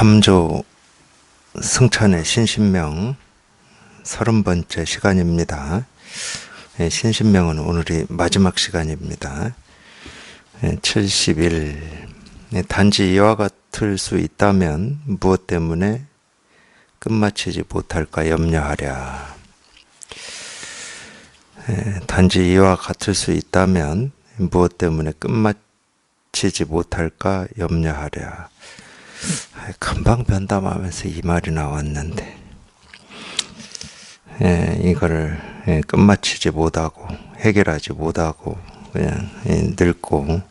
3조 승천의 신신명 30번째 시간입니다. 신신명은 오늘이 마지막 시간입니다. 70일. 단지 이와 같을 수 있다면 무엇 때문에 끝마치지 못할까 염려하랴. 단지 이와 같을 수 있다면 무엇 때문에 끝마치지 못할까 염려하랴. 금방 변담하면서 이 말이 나왔는데 이거를 끝마치지 못하고 해결하지 못하고 그냥 늙고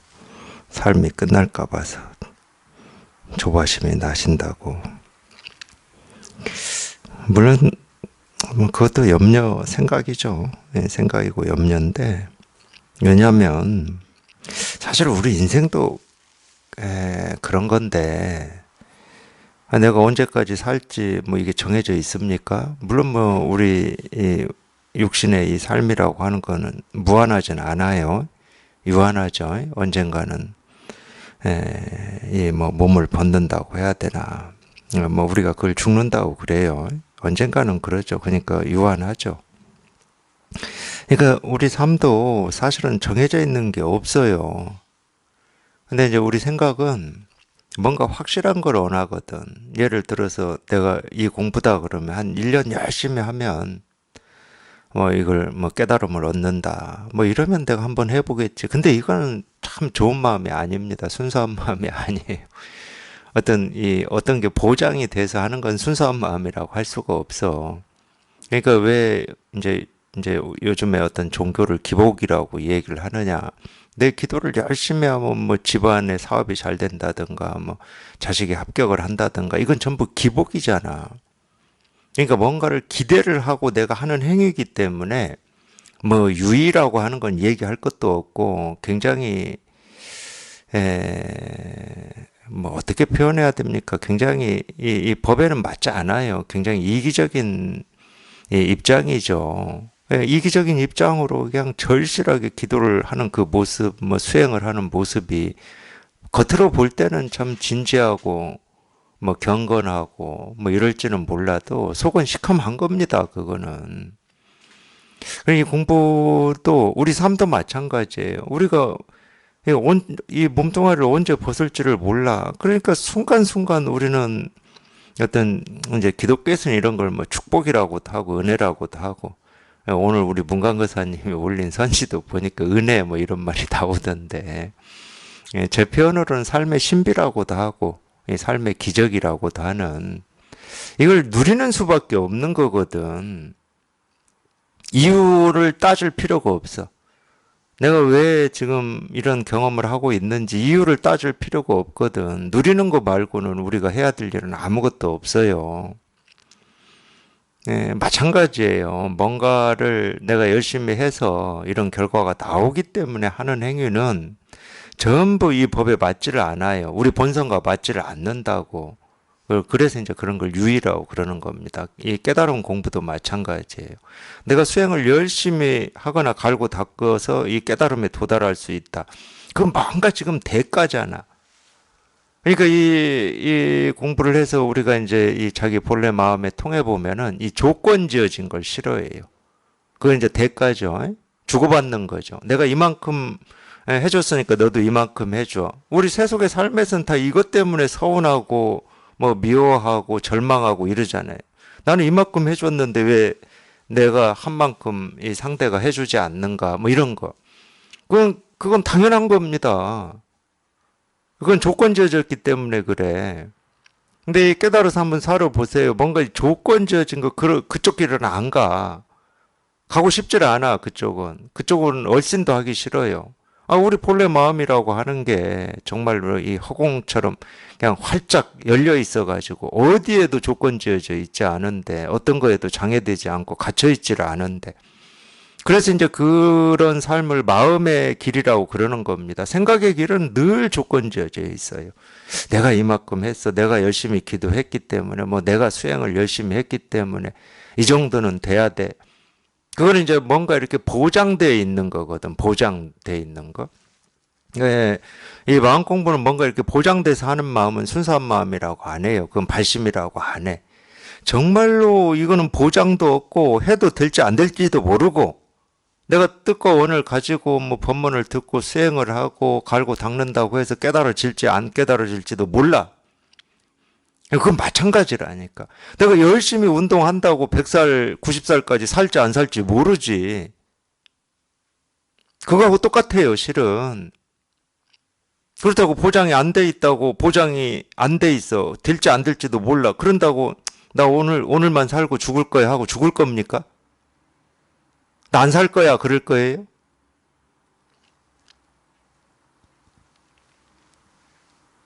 삶이 끝날까 봐서 조바심이 나신다고. 물론 그것도 염려 생각이죠. 생각이고 염려인데, 왜냐하면 사실 우리 인생도 그런 건데, 내가 언제까지 살지 뭐 이게 정해져 있습니까? 물론 뭐 우리 이 육신의 이 삶이라고 하는 거는 무한하진 않아요. 유한하죠. 언젠가는 이 뭐 몸을 벗는다고 해야 되나, 뭐 우리가 그걸 죽는다고 그래요. 언젠가는 그러죠. 그러니까 유한하죠. 그러니까 우리 삶도 사실은 정해져 있는 게 없어요. 근데 이제 우리 생각은 뭔가 확실한 걸 원하거든. 예를 들어서 내가 이 공부다 그러면 한 1년 열심히 하면 뭐 이걸 뭐 깨달음을 얻는다. 뭐 이러면 내가 한번 해보겠지. 근데 이거는 참 좋은 마음이 아닙니다. 순수한 마음이 아니에요. 어떤 게 보장이 돼서 하는 건 순수한 마음이라고 할 수가 없어. 그러니까 왜 이제 요즘에 어떤 종교를 기복이라고 얘기를 하느냐. 내 기도를 열심히 하면 뭐 집안의 사업이 잘 된다든가 뭐 자식이 합격을 한다든가 이건 전부 기복이잖아. 그러니까 뭔가를 기대를 하고 내가 하는 행위이기 때문에 뭐 유의라고 하는 건 얘기할 것도 없고 굉장히 뭐 어떻게 표현해야 됩니까? 굉장히 이 법에는 맞지 않아요. 굉장히 이기적인 입장이죠. 이기적인 입장으로 그냥 절실하게 기도를 하는 그 모습, 뭐 수행을 하는 모습이 겉으로 볼 때는 참 진지하고 뭐 경건하고 뭐 이럴지는 몰라도 속은 시커먼 겁니다. 그거는. 이 공부도 우리 삶도 마찬가지예요. 우리가 이 몸뚱아리를 언제 벗을지를 몰라. 그러니까 순간순간 우리는 어떤 이제 기독교에서는 이런 걸 뭐 축복이라고도 하고 은혜라고도 하고, 오늘 우리 문광거사님이 올린 선지도 보니까 은혜 뭐 이런 말이 나오던데, 제 표현으로는 삶의 신비라고도 하고 삶의 기적이라고도 하는, 이걸 누리는 수밖에 없는 거거든. 이유를 따질 필요가 없어. 내가 왜 지금 이런 경험을 하고 있는지 이유를 따질 필요가 없거든. 누리는 거 말고는 우리가 해야 될 일은 아무것도 없어요. 마찬가지예요. 뭔가를 내가 열심히 해서 이런 결과가 나오기 때문에 하는 행위는 전부 이 법에 맞지를 않아요. 우리 본성과 맞지를 않는다고. 그래서 이제 그런 걸 유의라고 그러는 겁니다. 이 깨달음 공부도 마찬가지예요. 내가 수행을 열심히 하거나 갈고 닦아서 이 깨달음에 도달할 수 있다. 그건 뭔가 지금 대가잖아. 그러니까 이 공부를 해서 우리가 이제 이 자기 본래 마음에 통해 보면은 이 조건 지어진 걸 싫어해요. 그건 이제 대가죠. 주고받는 거죠. 내가 이만큼 해줬으니까 너도 이만큼 해줘. 우리 세속의 삶에서는 다 이것 때문에 서운하고 뭐 미워하고 절망하고 이러잖아요. 나는 이만큼 해줬는데 왜 내가 한 만큼 이 상대가 해주지 않는가 뭐 이런 거. 그건 당연한 겁니다. 그건 조건 지어졌기 때문에 그래. 근데 이 깨달아서 한번 살아보세요. 뭔가 조건 지어진 거 그쪽 길은 안 가. 가고 싶질 않아. 그쪽은 얼씬도 하기 싫어요. 우리 본래 마음이라고 하는 게 정말로 이 허공처럼 그냥 활짝 열려 있어가지고 어디에도 조건 지어져 있지 않은데, 어떤 거에도 장애되지 않고 갇혀 있지를 않은데, 그래서 이제 그런 삶을 마음의 길이라고 그러는 겁니다. 생각의 길은 늘 조건 지어져 있어요. 내가 이만큼 했어. 내가 열심히 기도했기 때문에, 뭐 내가 수행을 열심히 했기 때문에 이 정도는 돼야 돼. 그거는 이제 뭔가 이렇게 보장되어 있는 거거든. 보장되어 있는 거. 예, 이 마음 공부는 뭔가 이렇게 보장돼서 하는 마음은 순수한 마음이라고 안 해요. 그건 발심이라고 안 해. 정말로 이거는 보장도 없고 해도 될지 안 될지도 모르고 내가 뜻과 원을 가지고 뭐 법문을 듣고 수행을 하고 갈고 닦는다고 해서 깨달아질지 안 깨달아질지도 몰라. 그건 마찬가지라니까. 내가 열심히 운동한다고 100살, 90살까지 살지 안 살지 모르지. 그거하고 똑같아요, 실은. 그렇다고 보장이 안 돼 있다고 보장이 안 돼 있어. 될지 안 될지도 몰라. 그런다고 나 오늘만 살고 죽을 거야 하고 죽을 겁니까? 나 안 살 거야 그럴 거예요?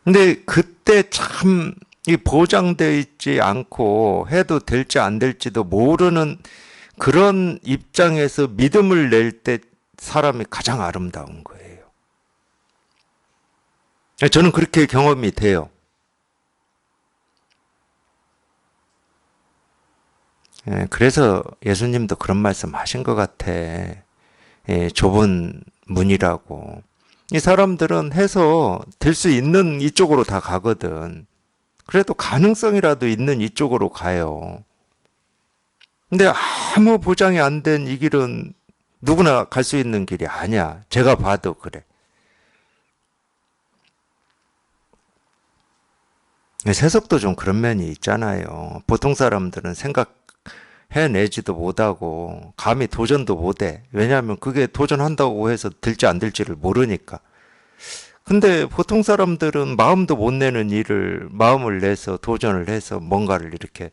근데 그때 참 이 보장되어 있지 않고 해도 될지 안 될지도 모르는 그런 입장에서 믿음을 낼 때 사람이 가장 아름다운 거예요. 저는 그렇게 경험이 돼요. 그래서 예수님도 그런 말씀 하신 것 같아. 좁은 문이라고. 이 사람들은 해서 될 수 있는 이쪽으로 다 가거든. 그래도 가능성이라도 있는 이쪽으로 가요. 근데 아무 보장이 안 된 이 길은 누구나 갈 수 있는 길이 아니야. 제가 봐도 그래. 세속도 좀 그런 면이 있잖아요. 보통 사람들은 생각해내지도 못하고 감히 도전도 못해. 왜냐하면 그게 도전한다고 해서 될지 안 될지를 모르니까. 근데 보통 사람들은 마음도 못 내는 일을 마음을 내서 도전을 해서 뭔가를 이렇게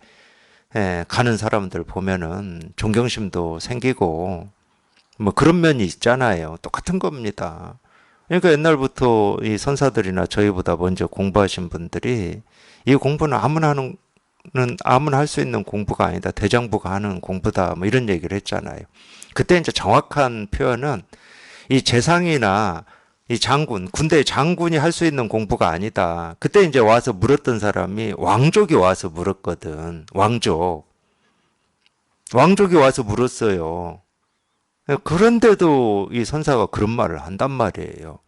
가는 사람들 보면은 존경심도 생기고 뭐 그런 면이 있잖아요. 똑같은 겁니다. 그러니까 옛날부터 이 선사들이나 저희보다 먼저 공부하신 분들이 이 공부는 아무나 할 수 있는 공부가 아니다. 대장부가 하는 공부다. 뭐 이런 얘기를 했잖아요. 그때 이제 정확한 표현은 이 재상이나 이 장군, 군대 장군이 할 수 있는 공부가 아니다. 그때 이제 와서 물었던 사람이 왕족이 와서 물었거든. 왕족. 왕족이 와서 물었어요. 그런데도 이 선사가 그런 말을 한단 말이에요.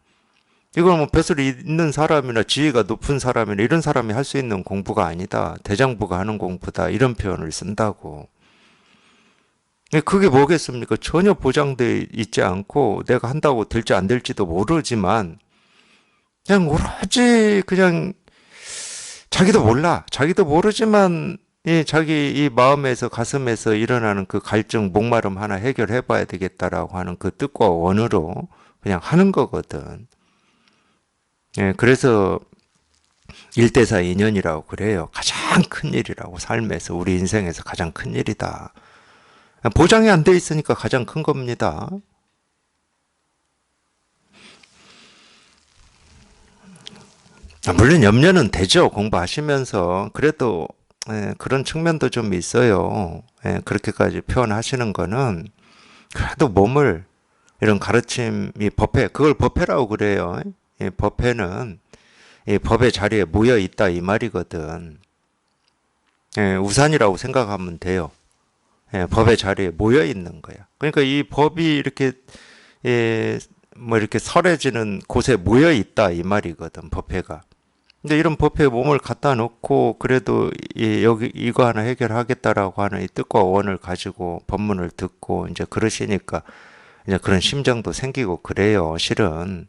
이건 뭐 벼슬이 있는 사람이나 지위가 높은 사람이나 이런 사람이 할 수 있는 공부가 아니다. 대장부가 하는 공부다. 이런 표현을 쓴다고. 그게 뭐겠습니까? 전혀 보장돼 있지 않고 내가 한다고 될지 안 될지도 모르지만 그냥 오로지 그냥 자기도 몰라. 자기도 모르지만 자기 이 마음에서 가슴에서 일어나는 그 갈증, 목마름 하나 해결해 봐야 되겠다라고 하는 그 뜻과 원으로 그냥 하는 거거든. 그래서 일대사 인연이라고 그래요. 가장 큰 일이라고 삶에서 우리 인생에서 가장 큰 일이다. 보장이 안 돼 있으니까 가장 큰 겁니다. 물론 염려는 되죠. 공부하시면서. 그래도 그런 측면도 좀 있어요. 그렇게까지 표현하시는 거는 그래도 몸을 이런 가르침이 법회, 그걸 법회라고 그래요. 법회는 이 법의 자리에 모여 있다 이 말이거든. 우산이라고 생각하면 돼요. 법의 자리에 모여 있는 거야. 그러니까 이 법이 이렇게 예, 뭐 이렇게 설해지는 곳에 모여 있다 이 말이거든. 법회가. 근데 이런 법회에 몸을 갖다 놓고 그래도 여기 이거 하나 해결하겠다라고 하는 이 뜻과 원을 가지고 법문을 듣고 이제 그러시니까 이제 그런 심정도 생기고 그래요. 실은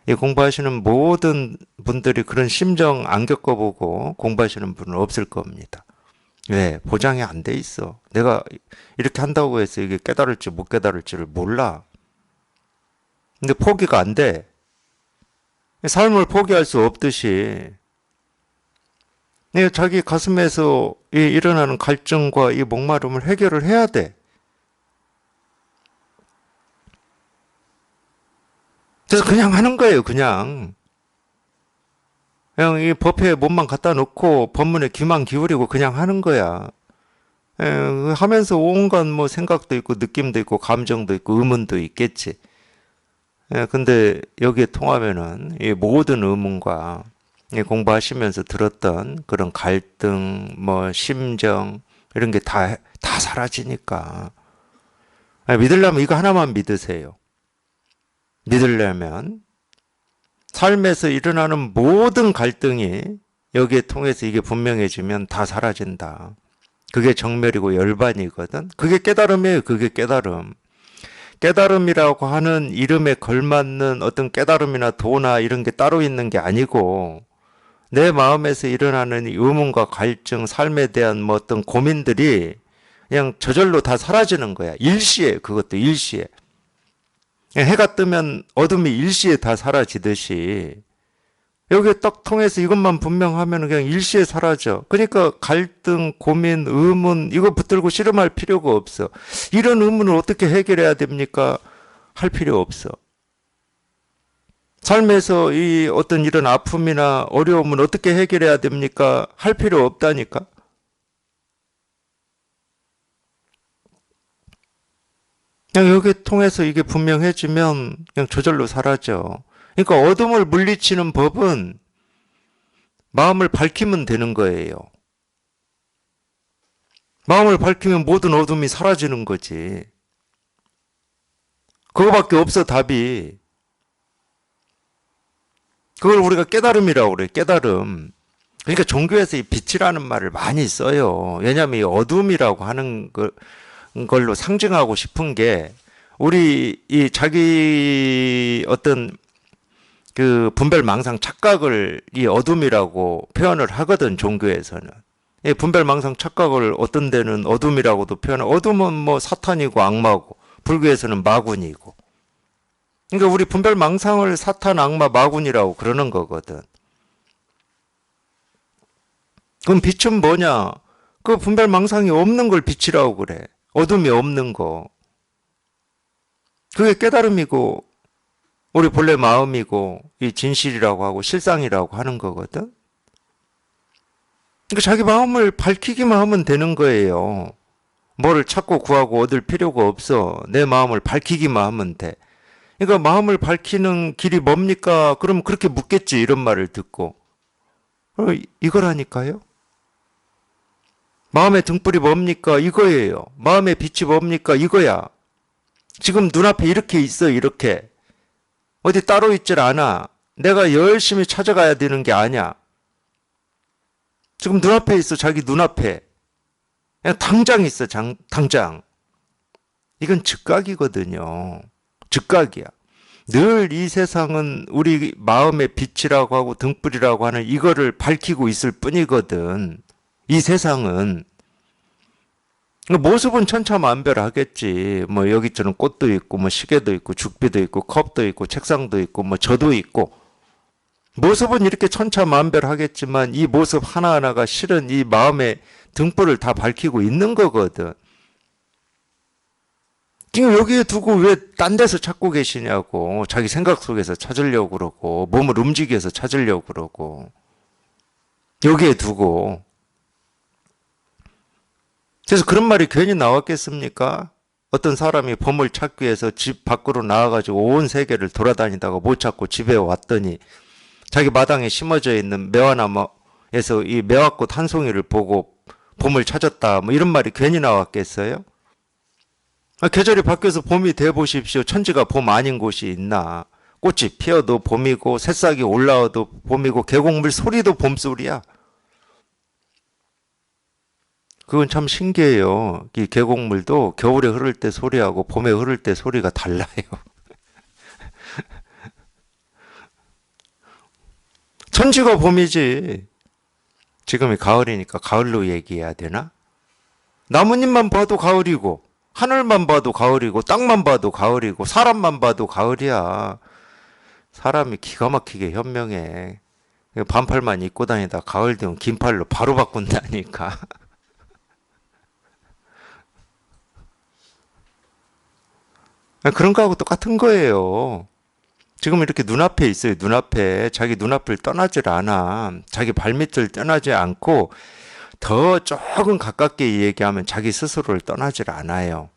이 공부하시는 모든 분들이 그런 심정 안 겪어보고 공부하시는 분은 없을 겁니다. 왜? 보장이 안 돼 있어. 내가 이렇게 한다고 해서 이게 깨달을지 못 깨달을지를 몰라. 근데 포기가 안 돼. 삶을 포기할 수 없듯이 자기 가슴에서 일어나는 갈증과 이 목마름을 해결을 해야 돼. 그래서 그냥 하는 거예요, 그냥. 그냥 이 법회에 몸만 갖다 놓고 법문에 귀만 기울이고 그냥 하는 거야. 하면서 온갖 뭐 생각도 있고 느낌도 있고 감정도 있고 의문도 있겠지. 근데 여기에 통하면은 이 모든 의문과 이 공부하시면서 들었던 그런 갈등, 뭐 심정 이런 게 다 사라지니까. 믿으려면 이거 하나만 믿으세요. 믿으려면 삶에서 일어나는 모든 갈등이 여기에 통해서 이게 분명해지면 다 사라진다. 그게 정멸이고 열반이거든. 그게 깨달음이에요. 그게 깨달음. 깨달음이라고 하는 이름에 걸맞는 어떤 깨달음이나 도나 이런 게 따로 있는 게 아니고 내 마음에서 일어나는 이 의문과 갈증, 삶에 대한 뭐 어떤 고민들이 그냥 저절로 다 사라지는 거야. 일시에, 그것도 일시에. 해가 뜨면 어둠이 일시에 다 사라지듯이 여기에 딱 통해서 이것만 분명하면 그냥 일시에 사라져. 그러니까 갈등, 고민, 의문 이거 붙들고 씨름할 필요가 없어. 이런 의문을 어떻게 해결해야 됩니까? 할 필요 없어. 삶에서 이 어떤 이런 아픔이나 어려움은 어떻게 해결해야 됩니까? 할 필요 없다니까. 그냥 여기 통해서 이게 분명해지면 그냥 저절로 사라져. 그러니까 어둠을 물리치는 법은 마음을 밝히면 되는 거예요. 마음을 밝히면 모든 어둠이 사라지는 거지. 그거밖에 없어, 답이. 그걸 우리가 깨달음이라고 그래, 깨달음. 그러니까 종교에서 이 빛이라는 말을 많이 써요. 왜냐하면 이 어둠이라고 하는 걸로 상징하고 싶은 게 우리 이 자기 어떤 그 분별망상 착각을 이 어둠이라고 표현을 하거든, 종교에서는. 이 분별망상 착각을 어떤 데는 어둠이라고도 표현하고, 어둠은 뭐 사탄이고 악마고, 불교에서는 마군이고. 그러니까 우리 분별망상을 사탄, 악마, 마군이라고 그러는 거거든. 그럼 빛은 뭐냐? 그 분별망상이 없는 걸 빛이라고 그래. 어둠이 없는 거. 그게 깨달음이고, 우리 본래 마음이고, 이 진실이라고 하고, 실상이라고 하는 거거든. 그러니까 자기 마음을 밝히기만 하면 되는 거예요. 뭐를 찾고 구하고 얻을 필요가 없어. 내 마음을 밝히기만 하면 돼. 그러니까 마음을 밝히는 길이 뭡니까? 그럼 그렇게 묻겠지, 이런 말을 듣고. 이거라니까요? 마음의 등불이 뭡니까? 이거예요. 마음의 빛이 뭡니까? 이거야. 지금 눈앞에 이렇게 있어, 이렇게. 어디 따로 있질 않아. 내가 열심히 찾아가야 되는 게 아니야. 지금 눈앞에 있어, 자기 눈앞에. 그냥 당장 있어, 당장. 이건 즉각이거든요. 즉각이야. 늘 이 세상은 우리 마음의 빛이라고 하고 등불이라고 하는 이거를 밝히고 있을 뿐이거든. 이 세상은. 모습은 천차만별하겠지. 뭐 여기저는 꽃도 있고, 뭐 시계도 있고, 죽비도 있고, 컵도 있고, 책상도 있고, 뭐 저도 있고. 모습은 이렇게 천차만별하겠지만 이 모습 하나하나가 실은 이 마음의 등불을 다 밝히고 있는 거거든. 지금 여기에 두고 왜 딴 데서 찾고 계시냐고. 자기 생각 속에서 찾으려고 그러고, 몸을 움직여서 찾으려고 그러고. 여기에 두고. 그래서 그런 말이 괜히 나왔겠습니까? 어떤 사람이 보물 찾기 위해서 집 밖으로 나와가지고 온 세계를 돌아다니다가 못 찾고 집에 왔더니 자기 마당에 심어져 있는 매화나무에서 이 매화꽃 한 송이를 보고 봄을 찾았다. 뭐 이런 말이 괜히 나왔겠어요? 계절이 바뀌어서 봄이 돼 보십시오. 천지가 봄 아닌 곳이 있나? 꽃이 피어도 봄이고 새싹이 올라와도 봄이고 계곡물 소리도 봄소리야. 그건 참 신기해요. 이 계곡물도 겨울에 흐를 때 소리하고 봄에 흐를 때 소리가 달라요. 천지가 봄이지. 지금이 가을이니까 가을로 얘기해야 되나? 나뭇잎만 봐도 가을이고 하늘만 봐도 가을이고 땅만 봐도 가을이고 사람만 봐도 가을이야. 사람이 기가 막히게 현명해. 반팔만 입고 다니다 가을 되면 긴팔로 바로 바꾼다니까. 그런 거하고 똑같은 거예요. 지금 이렇게 눈앞에 있어요. 눈앞에. 자기 눈앞을 떠나질 않아. 자기 발밑을 떠나지 않고 더 조금 가깝게 얘기하면 자기 스스로를 떠나질 않아요.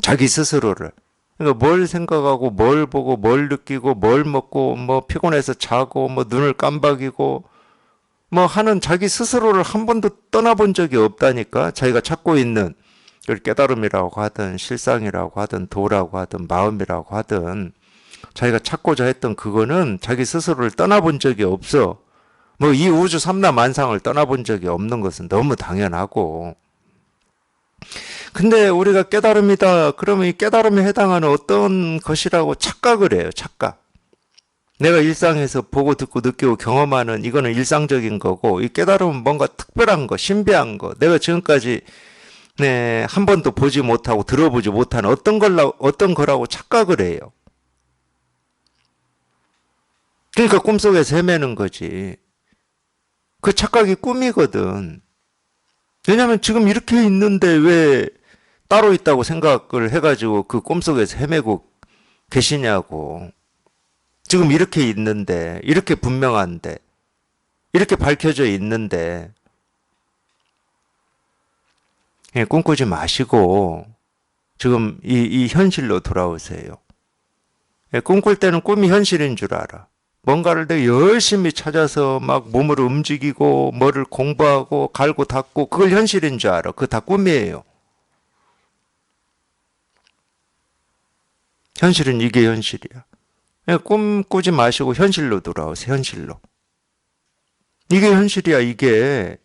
자기 스스로를. 그러니까 뭘 생각하고 뭘 보고 뭘 느끼고 뭘 먹고 뭐 피곤해서 자고 뭐 눈을 깜박이고 뭐 하는 자기 스스로를 한 번도 떠나본 적이 없다니까. 자기가 찾고 있는 그걸 깨달음이라고 하든 실상이라고 하든 도라고 하든 마음이라고 하든 자기가 찾고자 했던 그거는 자기 스스로를 떠나본 적이 없어. 뭐 이 우주 삼라만상을 떠나본 적이 없는 것은 너무 당연하고. 근데 우리가 깨달음이다. 그러면 이 깨달음에 해당하는 어떤 것이라고 착각을 해요. 착각. 내가 일상에서 보고 듣고 느끼고 경험하는 이거는 일상적인 거고, 이 깨달음은 뭔가 특별한 거, 신비한 거, 내가 지금까지 한 번도 보지 못하고 들어보지 못한 어떤 거라고 착각을 해요. 그러니까 꿈속에서 헤매는 거지. 그 착각이 꿈이거든. 왜냐면 지금 이렇게 있는데 왜 따로 있다고 생각을 해가지고 그 꿈속에서 헤매고 계시냐고. 지금 이렇게 있는데, 이렇게 분명한데, 이렇게 밝혀져 있는데, 꿈꾸지 마시고, 지금 이 현실로 돌아오세요. 꿈꿀 때는 꿈이 현실인 줄 알아. 뭔가를 내가 열심히 찾아서 막 몸을 움직이고, 뭐를 공부하고, 갈고 닦고, 그걸 현실인 줄 알아. 그거 다 꿈이에요. 현실은 이게 현실이야. 꿈 꾸지 마시고 현실로 돌아오세요. 현실로. 이게 현실이야. 이게.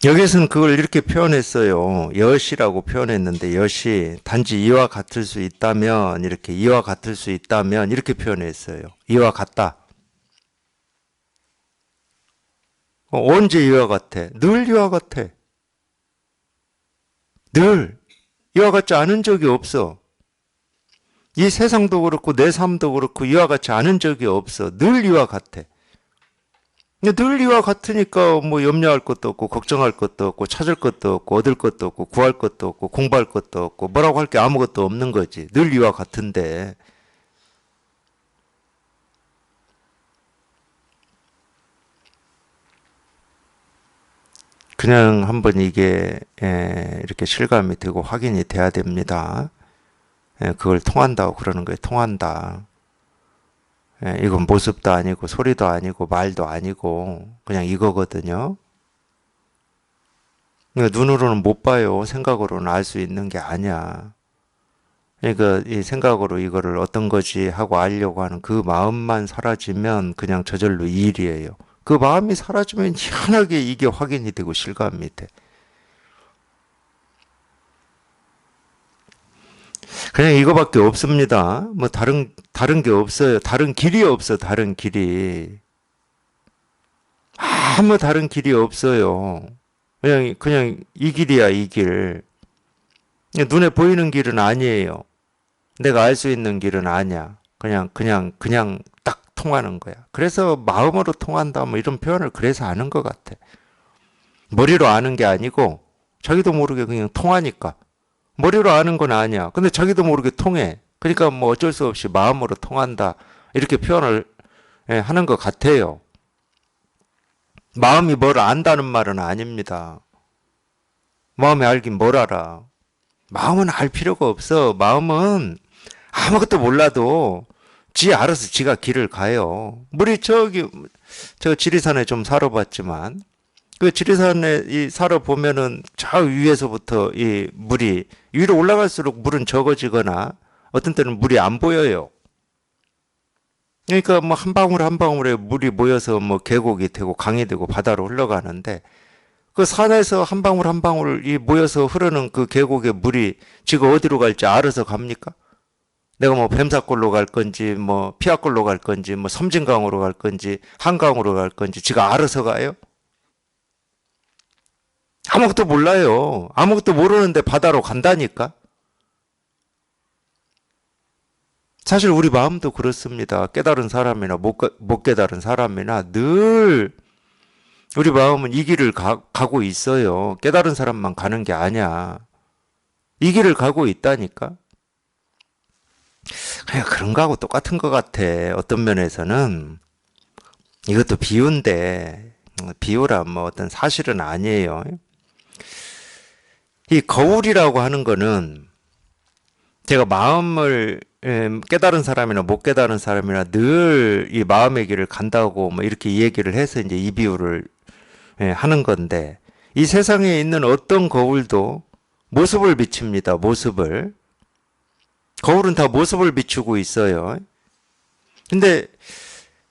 여기서는 그걸 이렇게 표현했어요. 엿이라고 표현했는데 엿이 단지 이와 같을 수 있다면 이렇게 이와 같을 수 있다면 이렇게 표현했어요. 이와 같다. 언제 이와 같아? 늘 이와 같아. 늘 이와 같지 않은 적이 없어. 이 세상도 그렇고 내 삶도 그렇고 이와 같지 않은 적이 없어. 늘 이와 같아. 늘 이와 같으니까 뭐 염려할 것도 없고 걱정할 것도 없고 찾을 것도 없고 얻을 것도 없고 구할 것도 없고 공부할 것도 없고 뭐라고 할 게 아무것도 없는 거지. 늘 이와 같은데. 그냥 한번 이게 이렇게 실감이 되고 확인이 돼야 됩니다. 그걸 통한다고 그러는 거예요. 통한다. 이건 모습도 아니고 소리도 아니고 말도 아니고 그냥 이거거든요. 그러니까 눈으로는 못 봐요. 생각으로는 알 수 있는 게 아니야. 그러니까 이 생각으로 이거를 어떤 거지 하고 알려고 하는 그 마음만 사라지면 그냥 저절로 이 일이에요. 그 마음이 사라지면 희한하게 이게 확인이 되고 실감이 돼. 그냥 이거밖에 없습니다. 뭐 다른 게 없어요. 다른 길이 없어. 다른 길이. 아무 다른 길이 없어요. 그냥 이 길이야, 이 길. 눈에 보이는 길은 아니에요. 내가 알 수 있는 길은 아니야. 그냥 딱 통하는 거야. 그래서 마음으로 통한다, 뭐 이런 표현을 그래서 하는 것 같아. 머리로 아는 게 아니고, 자기도 모르게 그냥 통하니까. 머리로 아는 건 아니야. 근데 자기도 모르게 통해. 그러니까 뭐 어쩔 수 없이 마음으로 통한다. 이렇게 표현을 하는 것 같아요. 마음이 뭘 안다는 말은 아닙니다. 마음이 알긴 뭘 알아. 마음은 알 필요가 없어. 마음은 아무것도 몰라도 지 알아서 지가 길을 가요. 물이 저 지리산에 좀 살아봤지만, 그 지리산에 살아보면은 저 위에서부터 이 물이 위로 올라갈수록 물은 적어지거나 어떤 때는 물이 안 보여요. 그러니까 뭐 한 방울 한 방울에 물이 모여서 뭐 계곡이 되고 강이 되고 바다로 흘러가는데 그 산에서 한 방울 한 방울이 모여서 흐르는 그 계곡의 물이 지가 어디로 갈지 알아서 갑니까? 내가 뭐 뱀사골로 갈 건지 뭐 피아골로 갈 건지 뭐 섬진강으로 갈 건지 한강으로 갈 건지 지가 알아서 가요? 아무것도 몰라요. 아무것도 모르는데 바다로 간다니까? 사실 우리 마음도 그렇습니다. 깨달은 사람이나 못 깨달은 사람이나 늘 우리 마음은 이 길을 가고 있어요. 깨달은 사람만 가는 게 아니야. 이 길을 가고 있다니까? 그냥 그런 거하고 똑같은 것 같아. 어떤 면에서는. 이것도 비유인데, 비유라 뭐 어떤 사실은 아니에요. 이 거울이라고 하는 거는 제가 마음을 깨달은 사람이나 못 깨달은 사람이나 늘 이 마음의 길을 간다고 뭐 이렇게 이 얘기를 해서 이제 이 비유를 하는 건데 이 세상에 있는 어떤 거울도 모습을 비칩니다. 모습을. 거울은 다 모습을 비추고 있어요. 근데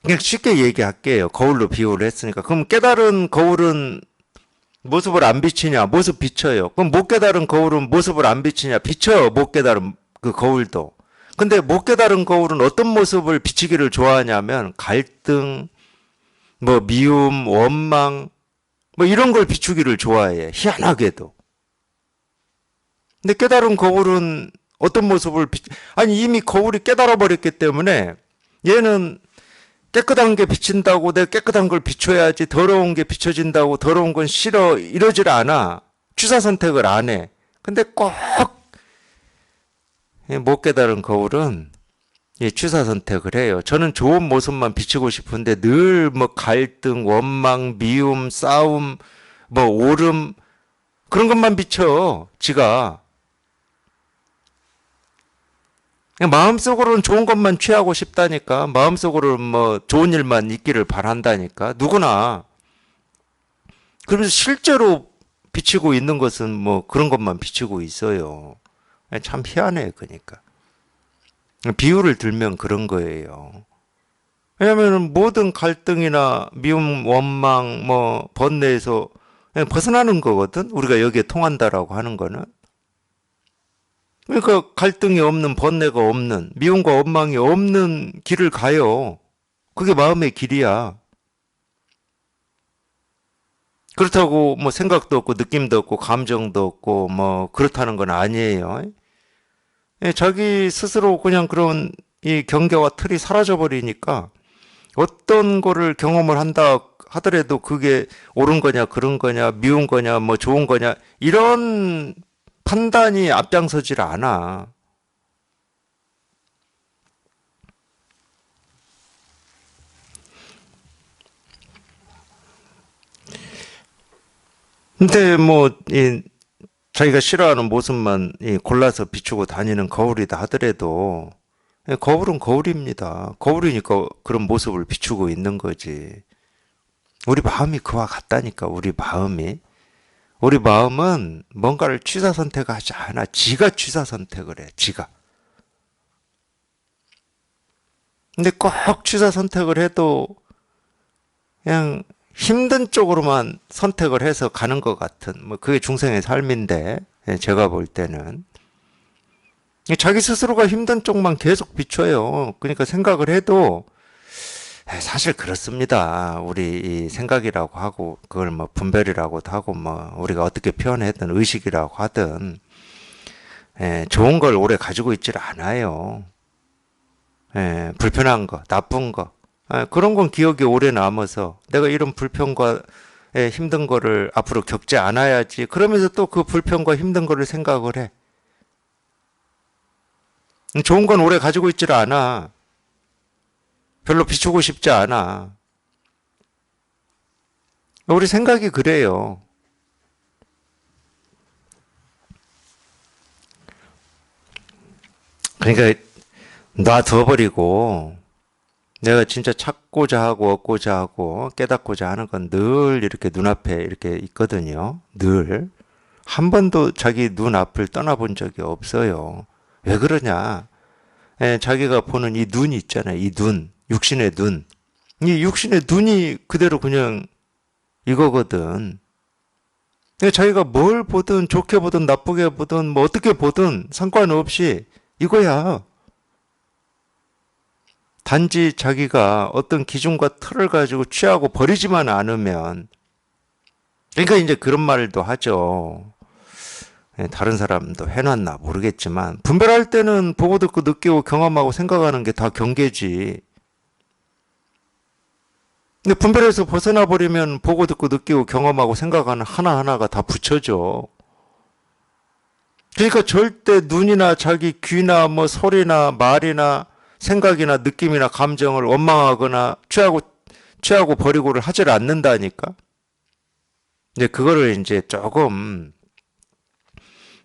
그냥 쉽게 얘기할게요. 거울로 비유를 했으니까. 그럼 깨달은 거울은 모습을 안 비치냐? 모습 비춰요. 그럼 못 깨달은 거울은 모습을 안 비치냐? 비춰요. 못 깨달은 그 거울도. 근데 못 깨달은 거울은 어떤 모습을 비치기를 좋아하냐면 갈등, 뭐 미움, 원망, 뭐 이런 걸 비추기를 좋아해. 희한하게도. 근데 깨달은 거울은 어떤 모습을 아니 이미 거울이 깨달아 버렸기 때문에 얘는 깨끗한 게 비친다고 내가 깨끗한 걸 비춰야지 더러운 게 비춰진다고 더러운 건 싫어 이러질 않아. 취사 선택을 안 해. 근데 꼭 못 깨달은 거울은 취사 선택을 해요. 저는 좋은 모습만 비치고 싶은데 늘 뭐 갈등, 원망, 미움, 싸움, 뭐 오름 그런 것만 비춰. 지가. 마음속으로는 좋은 것만 취하고 싶다니까. 마음속으로는 뭐 좋은 일만 있기를 바란다니까. 누구나. 그러면서 실제로 비치고 있는 것은 뭐 그런 것만 비치고 있어요. 참 희한해, 그러니까. 비유를 들면 그런 거예요. 왜냐하면 모든 갈등이나 미움, 원망, 뭐 번뇌에서 그냥 벗어나는 거거든. 우리가 여기에 통한다라고 하는 거는. 그러니까 갈등이 없는, 번뇌가 없는, 미움과 원망이 없는 길을 가요. 그게 마음의 길이야. 그렇다고 뭐 생각도 없고 느낌도 없고 감정도 없고 뭐 그렇다는 건 아니에요. 자기 스스로 그냥 그런 이 경계와 틀이 사라져 버리니까 어떤 거를 경험을 한다 하더라도 그게 옳은 거냐 그런 거냐 미운 거냐 뭐 좋은 거냐 이런 판단이 앞장서질 않아. 근데 뭐 자기가 싫어하는 모습만 골라서 비추고 다니는 거울이다 하더라도 거울은 거울입니다. 거울이니까 그런 모습을 비추고 있는 거지. 우리 마음이 그와 같다니까. 우리 마음이. 우리 마음은 뭔가를 취사 선택하지 않아. 지가 취사 선택을 해. 지가. 근데 꼭 취사 선택을 해도 그냥 힘든 쪽으로만 선택을 해서 가는 것 같은 뭐 그게 중생의 삶인데 제가 볼 때는 자기 스스로가 힘든 쪽만 계속 비춰요. 그러니까 생각을 해도 사실 그렇습니다. 우리 이 생각이라고 하고 그걸 뭐 분별이라고도 하고 뭐 우리가 어떻게 표현했든 의식이라고 하든 좋은 걸 오래 가지고 있질 않아요. 불편한 거, 나쁜 거 그런 건 기억이 오래 남아서 내가 이런 불편과 힘든 거를 앞으로 겪지 않아야지. 그러면서 또 그 불편과 힘든 거를 생각을 해. 좋은 건 오래 가지고 있질 않아. 별로 비추고 싶지 않아. 우리 생각이 그래요. 그러니까 놔둬버리고 내가 진짜 찾고자 하고 얻고자 하고 깨닫고자 하는 건 늘 이렇게 눈앞에 이렇게 있거든요. 늘. 한 번도 자기 눈앞을 떠나본 적이 없어요. 왜 그러냐? 자기가 보는 이 눈이 있잖아요. 이 눈. 육신의 눈. 이 육신의 눈이 그대로 그냥 이거거든. 자기가 뭘 보든 좋게 보든 나쁘게 보든 뭐 어떻게 보든 상관없이 이거야. 단지 자기가 어떤 기준과 틀을 가지고 취하고 버리지만 않으면 그러니까 이제 그런 말도 하죠. 다른 사람도 해놨나 모르겠지만 분별할 때는 보고 듣고 느끼고 경험하고 생각하는 게 다 경계지. 근데 분별에서 벗어나 버리면 보고 듣고 느끼고 경험하고 생각하는 하나하나가 다 붙여져. 그러니까 절대 눈이나 자기 귀나 뭐 소리나 말이나 생각이나 느낌이나 감정을 원망하거나 취하고 버리고를 하질 않는다니까. 이제 그거를 이제 조금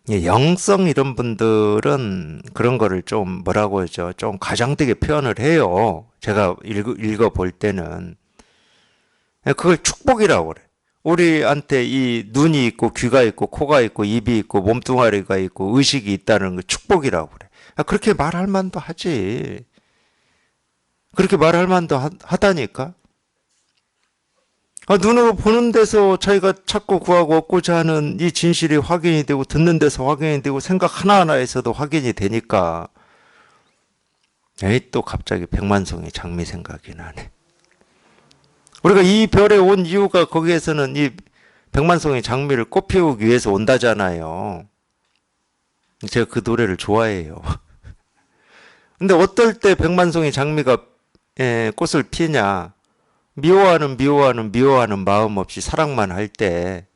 영성 이런 분들은 그런 거를 좀 뭐라고 하죠? 좀 가장되게 표현을 해요. 제가 읽어 볼 때는 그걸 축복이라고 그래. 우리한테 이 눈이 있고 귀가 있고 코가 있고 입이 있고 몸뚱아리가 있고 의식이 있다는 거 축복이라고 그래. 그렇게 말할 만도 하지. 그렇게 말할 만도 하다니까. 눈으로 보는 데서 자기가 찾고 구하고 얻고자 하는 이 진실이 확인이 되고 듣는 데서 확인이 되고 생각 하나하나에서도 확인이 되니까 에이 또 갑자기 백만송이 장미 생각이 나네. 우리가 이 별에 온 이유가 거기에서는 이 백만송이 장미를 꽃 피우기 위해서 온다잖아요. 제가 그 노래를 좋아해요. 근데 어떨 때 백만송이 장미가 꽃을 피냐? 미워하는 마음 없이 사랑만 할 때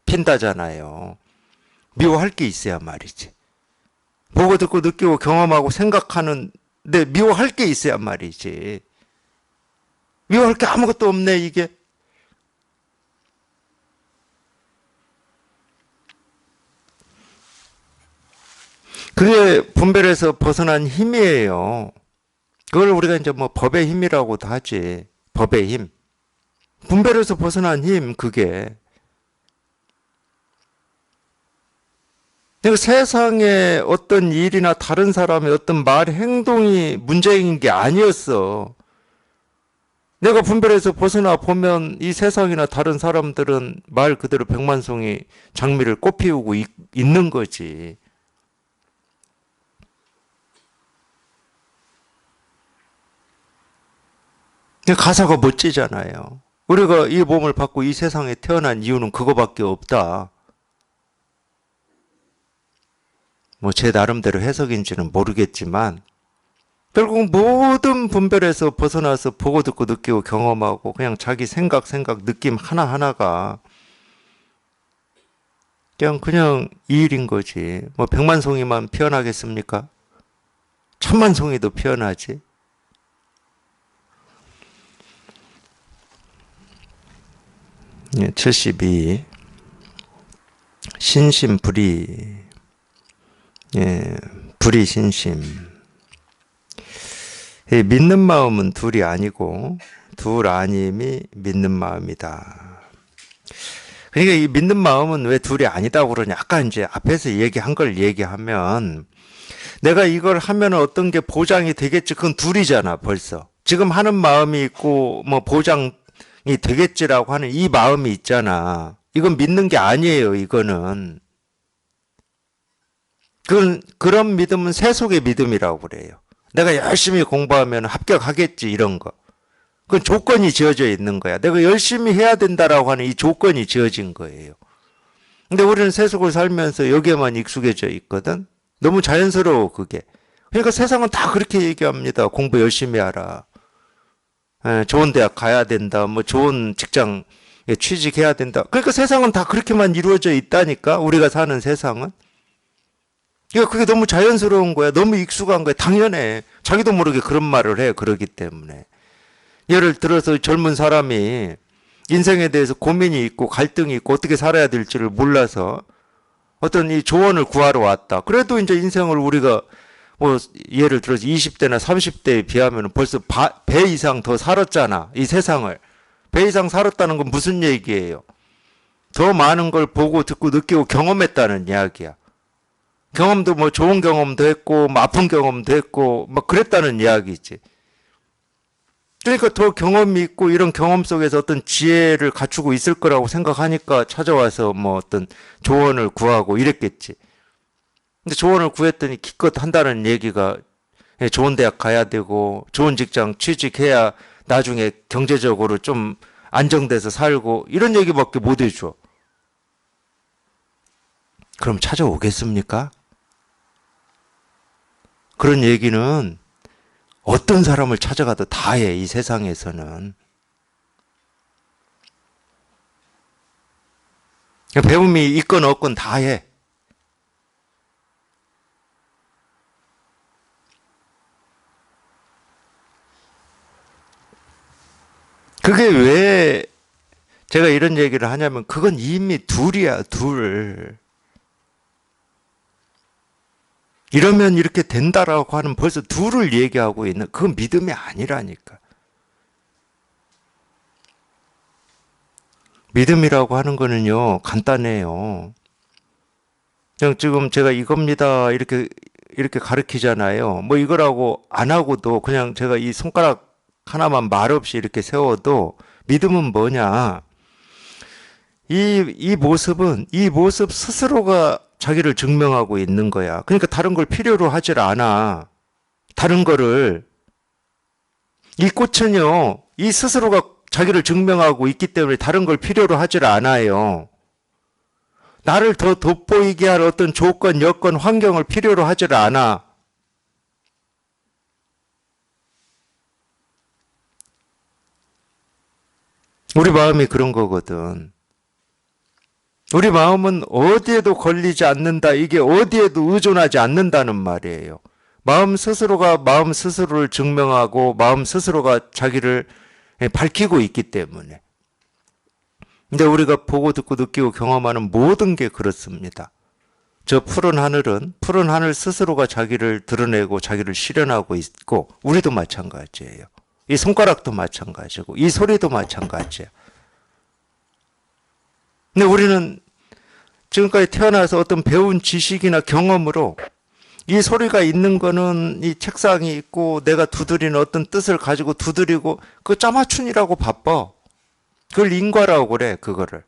핀다잖아요. 미워할 게 있어야 말이지. 보고 듣고 느끼고 경험하고 생각하는데 미워할 게 있어야 말이지. 미워할 게 아무것도 없네 이게. 그게 분별에서 벗어난 힘이에요. 그걸 우리가 이제 뭐 법의 힘이라고도 하지. 법의 힘. 분별에서 벗어난 힘, 그게. 세상에 어떤 일이나 다른 사람의 어떤 말, 행동이 문제인 게 아니었어. 내가 분별에서 벗어나 보면 이 세상이나 다른 사람들은 말 그대로 백만송이 장미를 꽃 피우고 있는 거지. 가사가 멋지잖아요. 우리가 이 몸을 받고 이 세상에 태어난 이유는 그거밖에 없다. 뭐 제 나름대로 해석인지는 모르겠지만 결국 모든 분별에서 벗어나서 보고 듣고 느끼고 경험하고 그냥 자기 생각 느낌 하나하나가 그냥 이 일인 거지. 뭐 백만송이만 피어나겠습니까? 천만송이도 피어나지. 예, 72. 신심불이. 예, 불이 신심. 믿는 마음은 둘이 아니고 둘 아님이 믿는 마음이다. 그러니까 이 믿는 마음은 왜 둘이 아니다고 그러냐. 아까 이제 앞에서 얘기한 걸 얘기하면 내가 이걸 하면 어떤 게 보장이 되겠지. 그건 둘이잖아 벌써. 지금 하는 마음이 있고 뭐 보장이 되겠지라고 하는 이 마음이 있잖아. 이건 믿는 게 아니에요. 이거는. 그런 믿음은 세속의 믿음이라고 그래요. 내가 열심히 공부하면 합격하겠지 이런 거. 그건 조건이 지어져 있는 거야. 내가 열심히 해야 된다라고 하는 이 조건이 지어진 거예요. 근데 우리는 세속을 살면서 여기에만 익숙해져 있거든. 너무 자연스러워 그게. 그러니까 세상은 다 그렇게 얘기합니다. 공부 열심히 하라. 좋은 대학 가야 된다. 뭐 좋은 직장에 취직해야 된다. 그러니까 세상은 다 그렇게만 이루어져 있다니까. 우리가 사는 세상은. 그러니까 그게 너무 자연스러운 거야. 너무 익숙한 거야. 당연해. 자기도 모르게 그런 말을 해. 그러기 때문에. 예를 들어서 젊은 사람이 인생에 대해서 고민이 있고 갈등이 있고 어떻게 살아야 될지를 몰라서 어떤 이 조언을 구하러 왔다. 그래도 이제 인생을 우리가 뭐 예를 들어서 20대나 30대에 비하면 벌써 배 이상 더 살았잖아. 이 세상을. 배 이상 살았다는 건 무슨 얘기예요? 더 많은 걸 보고 듣고 느끼고 경험했다는 이야기야. 경험도 뭐 좋은 경험도 했고 뭐 아픈 경험도 했고 막 그랬다는 이야기지. 그러니까 더 경험이 있고 이런 경험 속에서 어떤 지혜를 갖추고 있을 거라고 생각하니까 찾아와서 뭐 어떤 조언을 구하고 이랬겠지. 근데 조언을 구했더니 기껏 한다는 얘기가 좋은 대학 가야 되고 좋은 직장 취직해야 나중에 경제적으로 좀 안정돼서 살고 이런 얘기밖에 못 해줘. 그럼 찾아오겠습니까? 그런 얘기는 어떤 사람을 찾아가도 다 해, 이 세상에서는. 배움이 있건 없건 다 해. 그게 왜 제가 이런 얘기를 하냐면 그건 이미 둘이야, 둘. 이러면 이렇게 된다라고 하는 벌써 둘을 얘기하고 있는 그건 믿음이 아니라니까. 믿음이라고 하는 거는요, 간단해요. 그냥 지금 제가 이겁니다. 이렇게 가르치잖아요. 뭐 이거라고 안 하고도 그냥 제가 이 손가락 하나만 말없이 이렇게 세워도 믿음은 뭐냐? 이 모습 스스로가 자기를 증명하고 있는 거야. 그러니까 다른 걸 필요로 하질 않아. 다른 거를. 이 꽃은요, 이 스스로가 자기를 증명하고 있기 때문에 다른 걸 필요로 하질 않아요. 나를 더 돋보이게 할 어떤 조건, 여건, 환경을 필요로 하질 않아. 우리 마음이 그런 거거든. 우리 마음은 어디에도 걸리지 않는다. 이게 어디에도 의존하지 않는다는 말이에요. 마음 스스로가 마음 스스로를 증명하고 마음 스스로가 자기를 밝히고 있기 때문에. 근데 우리가 보고 듣고 느끼고 경험하는 모든 게 그렇습니다. 저 푸른 하늘 스스로가 자기를 드러내고 자기를 실현하고 있고 우리도 마찬가지예요. 이 손가락도 마찬가지고 이 소리도 마찬가지야. 근데 우리는 지금까지 태어나서 어떤 배운 지식이나 경험으로 이 소리가 있는 거는 이 책상이 있고 내가 두드리는 어떤 뜻을 가지고 두드리고 그 짜맞춘이라고 바빠. 그걸 인과라고 그래, 그거를.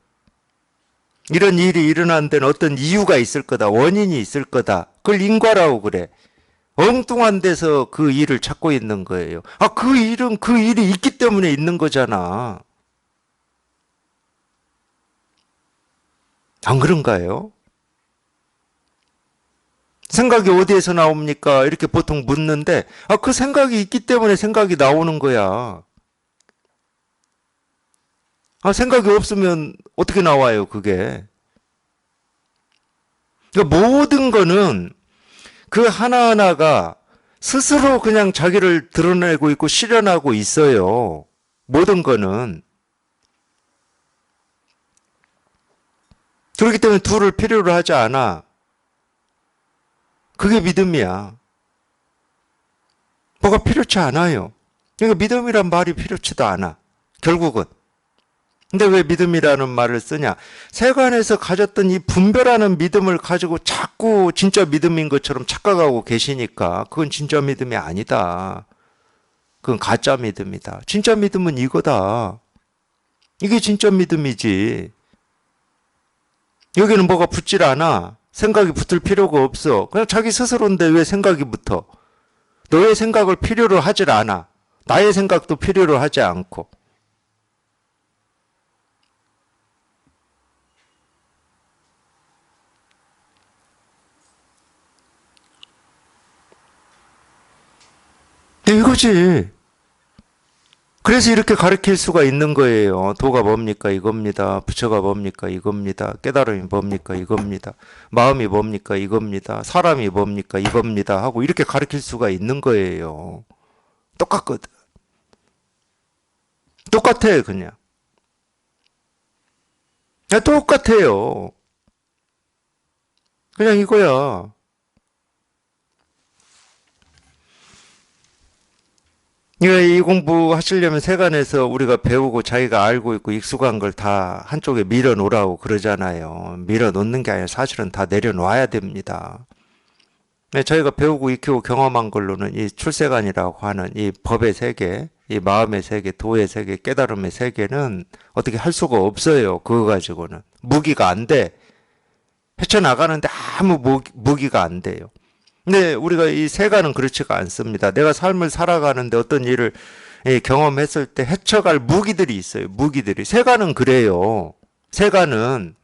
이런 일이 일어난 데는 어떤 이유가 있을 거다. 원인이 있을 거다. 그걸 인과라고 그래. 엉뚱한 데서 그 일을 찾고 있는 거예요. 아, 그 일은 그 일이 있기 때문에 있는 거잖아. 안 그런가요? 생각이 어디에서 나옵니까? 이렇게 보통 묻는데, 아, 그 생각이 있기 때문에 생각이 나오는 거야. 아, 생각이 없으면 어떻게 나와요, 그게? 그러니까 모든 거는 그 하나하나가 스스로 그냥 자기를 드러내고 있고 실현하고 있어요. 모든 거는. 그렇기 때문에 둘을 필요로 하지 않아. 그게 믿음이야. 뭐가 필요치 않아요. 그러니까 믿음이란 말이 필요치도 않아. 결국은. 근데 왜 믿음이라는 말을 쓰냐? 세간에서 가졌던 이 분별하는 믿음을 가지고 자꾸 진짜 믿음인 것처럼 착각하고 계시니까 그건 진짜 믿음이 아니다. 그건 가짜 믿음이다. 진짜 믿음은 이거다. 이게 진짜 믿음이지. 여기는 뭐가 붙질 않아. 생각이 붙을 필요가 없어. 그냥 자기 스스로인데 왜 생각이 붙어? 너의 생각을 필요로 하질 않아. 나의 생각도 필요로 하지 않고. 이거지. 그래서 이렇게 가르칠 수가 있는 거예요. 도가 뭡니까? 이겁니다. 부처가 뭡니까? 이겁니다. 깨달음이 뭡니까? 이겁니다. 마음이 뭡니까? 이겁니다. 사람이 뭡니까? 이겁니다. 하고 이렇게 가르칠 수가 있는 거예요. 똑같거든. 똑같아요, 그냥. 그냥 똑같아요. 그냥 이거야. 이 공부 하시려면 세간에서 우리가 배우고 자기가 알고 있고 익숙한 걸 다 한쪽에 밀어 놓으라고 그러잖아요. 밀어 놓는 게 아니라 사실은 다 내려놔야 됩니다. 네, 저희가 배우고 익히고 경험한 걸로는 이 출세관이라고 하는 이 법의 세계, 이 마음의 세계, 도의 세계, 깨달음의 세계는 어떻게 할 수가 없어요. 그거 가지고는. 무기가 안 돼. 헤쳐나가는데 아무 무기가 안 돼요. 근데 우리가 이 세간은 그렇지가 않습니다. 내가 삶을 살아가는데 어떤 일을 경험했을 때 헤쳐갈 무기들이 있어요. 무기들이. 세간은 그래요. 세간은.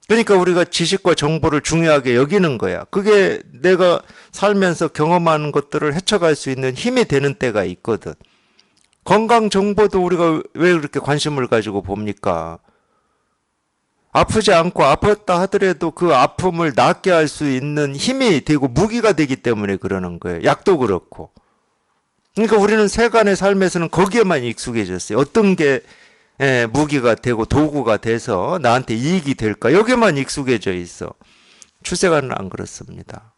그러니까 우리가 지식과 정보를 중요하게 여기는 거야. 그게 내가 살면서 경험하는 것들을 헤쳐갈 수 있는 힘이 되는 때가 있거든. 건강 정보도 우리가 왜 그렇게 관심을 가지고 봅니까? 아프지 않고 아팠다 하더라도 그 아픔을 낫게 할 수 있는 힘이 되고 무기가 되기 때문에 그러는 거예요. 약도 그렇고. 그러니까 우리는 세간의 삶에서는 거기에만 익숙해졌어요. 어떤 게 무기가 되고 도구가 돼서 나한테 이익이 될까? 여기에만 익숙해져 있어. 출세관은 안 그렇습니다.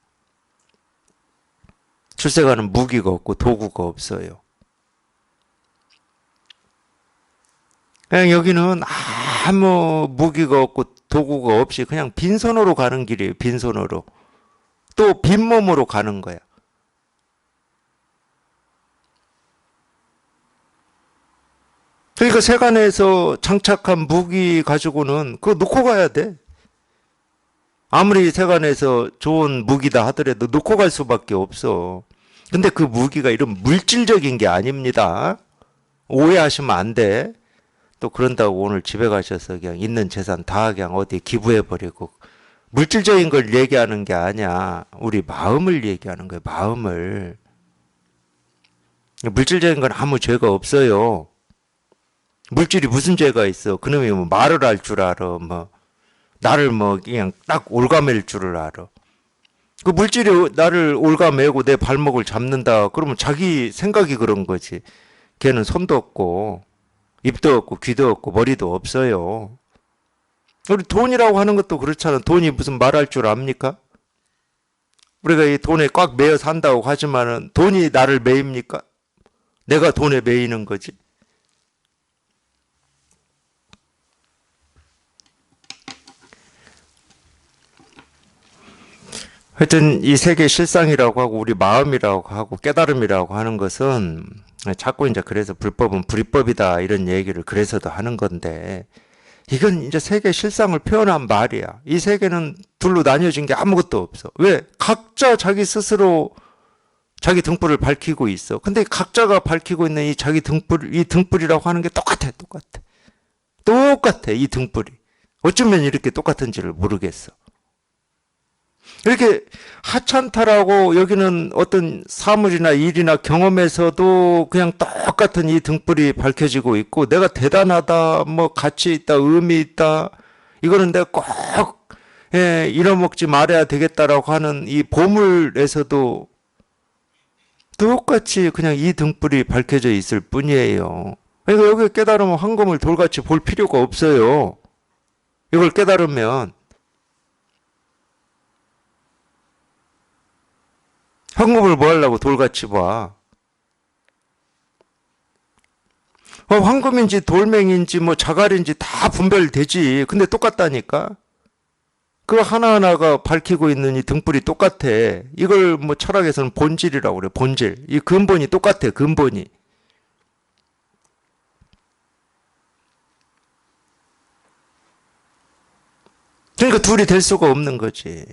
출세관은 무기가 없고 도구가 없어요. 그냥 여기는 아무 무기가 없고 도구가 없이 그냥 빈손으로 가는 길이에요. 빈손으로. 또 빈몸으로 가는 거야. 그러니까 세간에서 장착한 무기 가지고는 그거 놓고 가야 돼. 아무리 세간에서 좋은 무기다 하더라도 놓고 갈 수밖에 없어. 근데 그 무기가 이런 물질적인 게 아닙니다. 오해하시면 안 돼. 또 그런다고 오늘 집에 가셔서 그냥 있는 재산 다 그냥 어디 기부해버리고. 물질적인 걸 얘기하는 게 아니야. 우리 마음을 얘기하는 거예요. 마음을. 물질적인 건 아무 죄가 없어요. 물질이 무슨 죄가 있어? 그놈이 뭐 말을 할 줄 알아. 뭐 나를 뭐 그냥 딱 올가맬 줄을 알아. 그 물질이 나를 올가매고 내 발목을 잡는다. 그러면 자기 생각이 그런 거지. 걔는 손도 없고 입도 없고 귀도 없고 머리도 없어요. 우리 돈이라고 하는 것도 그렇잖아. 돈이 무슨 말할 줄 압니까? 우리가 이 돈에 꽉 매여 산다고 하지만은 돈이 나를 매입니까? 내가 돈에 매이는 거지. 하여튼 이 세계 실상이라고 하고 우리 마음이라고 하고 깨달음이라고 하는 것은 자꾸 이제 그래서 불법은 불이법이다 이런 얘기를 그래서도 하는 건데 이건 이제 세계 실상을 표현한 말이야. 이 세계는 둘로 나뉘어진 게 아무것도 없어. 왜? 각자 자기 스스로 자기 등불을 밝히고 있어. 근데 각자가 밝히고 있는 이 자기 등불, 이 등불이라고 하는 게 똑같아. 똑같아, 이 등불이. 어쩌면 이렇게 똑같은지를 모르겠어. 이렇게 하찮다라고 여기는 어떤 사물이나 일이나 경험에서도 그냥 똑같은 이 등불이 밝혀지고 있고 내가 대단하다, 뭐 가치 있다, 의미 있다, 이거는 내가 꼭 잃어먹지 말아야 되겠다라고 하는 이 보물에서도 똑같이 그냥 이 등불이 밝혀져 있을 뿐이에요. 그러니까 여기 깨달으면 황금을 돌같이 볼 필요가 없어요. 이걸 깨달으면 황금을 뭐 하려고 돌같이 봐. 황금인지 돌멩인지 뭐 자갈인지 다 분별되지. 근데 똑같다니까. 그 하나하나가 밝히고 있는 이 등불이 똑같아. 이걸 뭐 철학에서는 본질이라고 그래. 본질. 이 근본이 똑같아. 근본이. 그러니까 둘이 될 수가 없는 거지.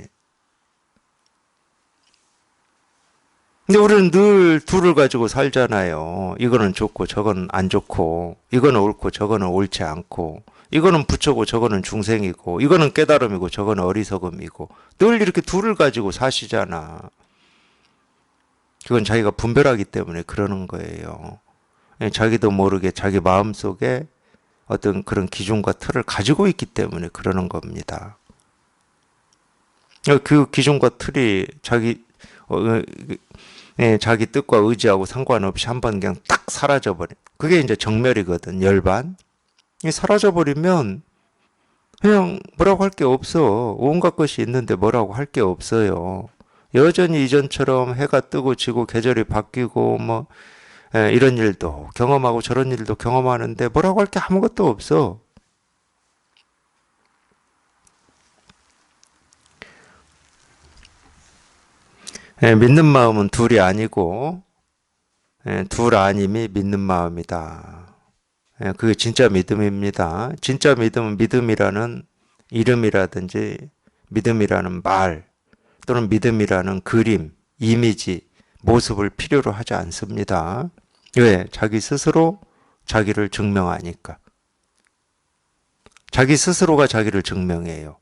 근데 우리는 늘 둘을 가지고 살잖아요. 이거는 좋고 저거는 안 좋고, 이거는 옳고 저거는 옳지 않고, 이거는 부처고 저거는 중생이고, 이거는 깨달음이고 저거는 어리석음이고, 늘 이렇게 둘을 가지고 사시잖아. 그건 자기가 분별하기 때문에 그러는 거예요. 자기도 모르게 자기 마음속에 어떤 그런 기준과 틀을 가지고 있기 때문에 그러는 겁니다. 그 기준과 틀이 자기 뜻과 의지하고 상관없이 한번 그냥 딱 사라져버린. 그게 이제 정멸이거든, 열반. 사라져버리면 그냥 뭐라고 할 게 없어. 온갖 것이 있는데 뭐라고 할 게 없어요. 여전히 이전처럼 해가 뜨고 지고 계절이 바뀌고 뭐 이런 일도 경험하고 저런 일도 경험하는데 뭐라고 할 게 아무것도 없어. 믿는 마음은 둘이 아니고 둘 아님이 믿는 마음이다. 그게 진짜 믿음입니다. 진짜 믿음은 믿음이라는 이름이라든지 믿음이라는 말 또는 믿음이라는 그림, 이미지, 모습을 필요로 하지 않습니다. 왜? 자기 스스로 자기를 증명하니까. 자기 스스로가 자기를 증명해요.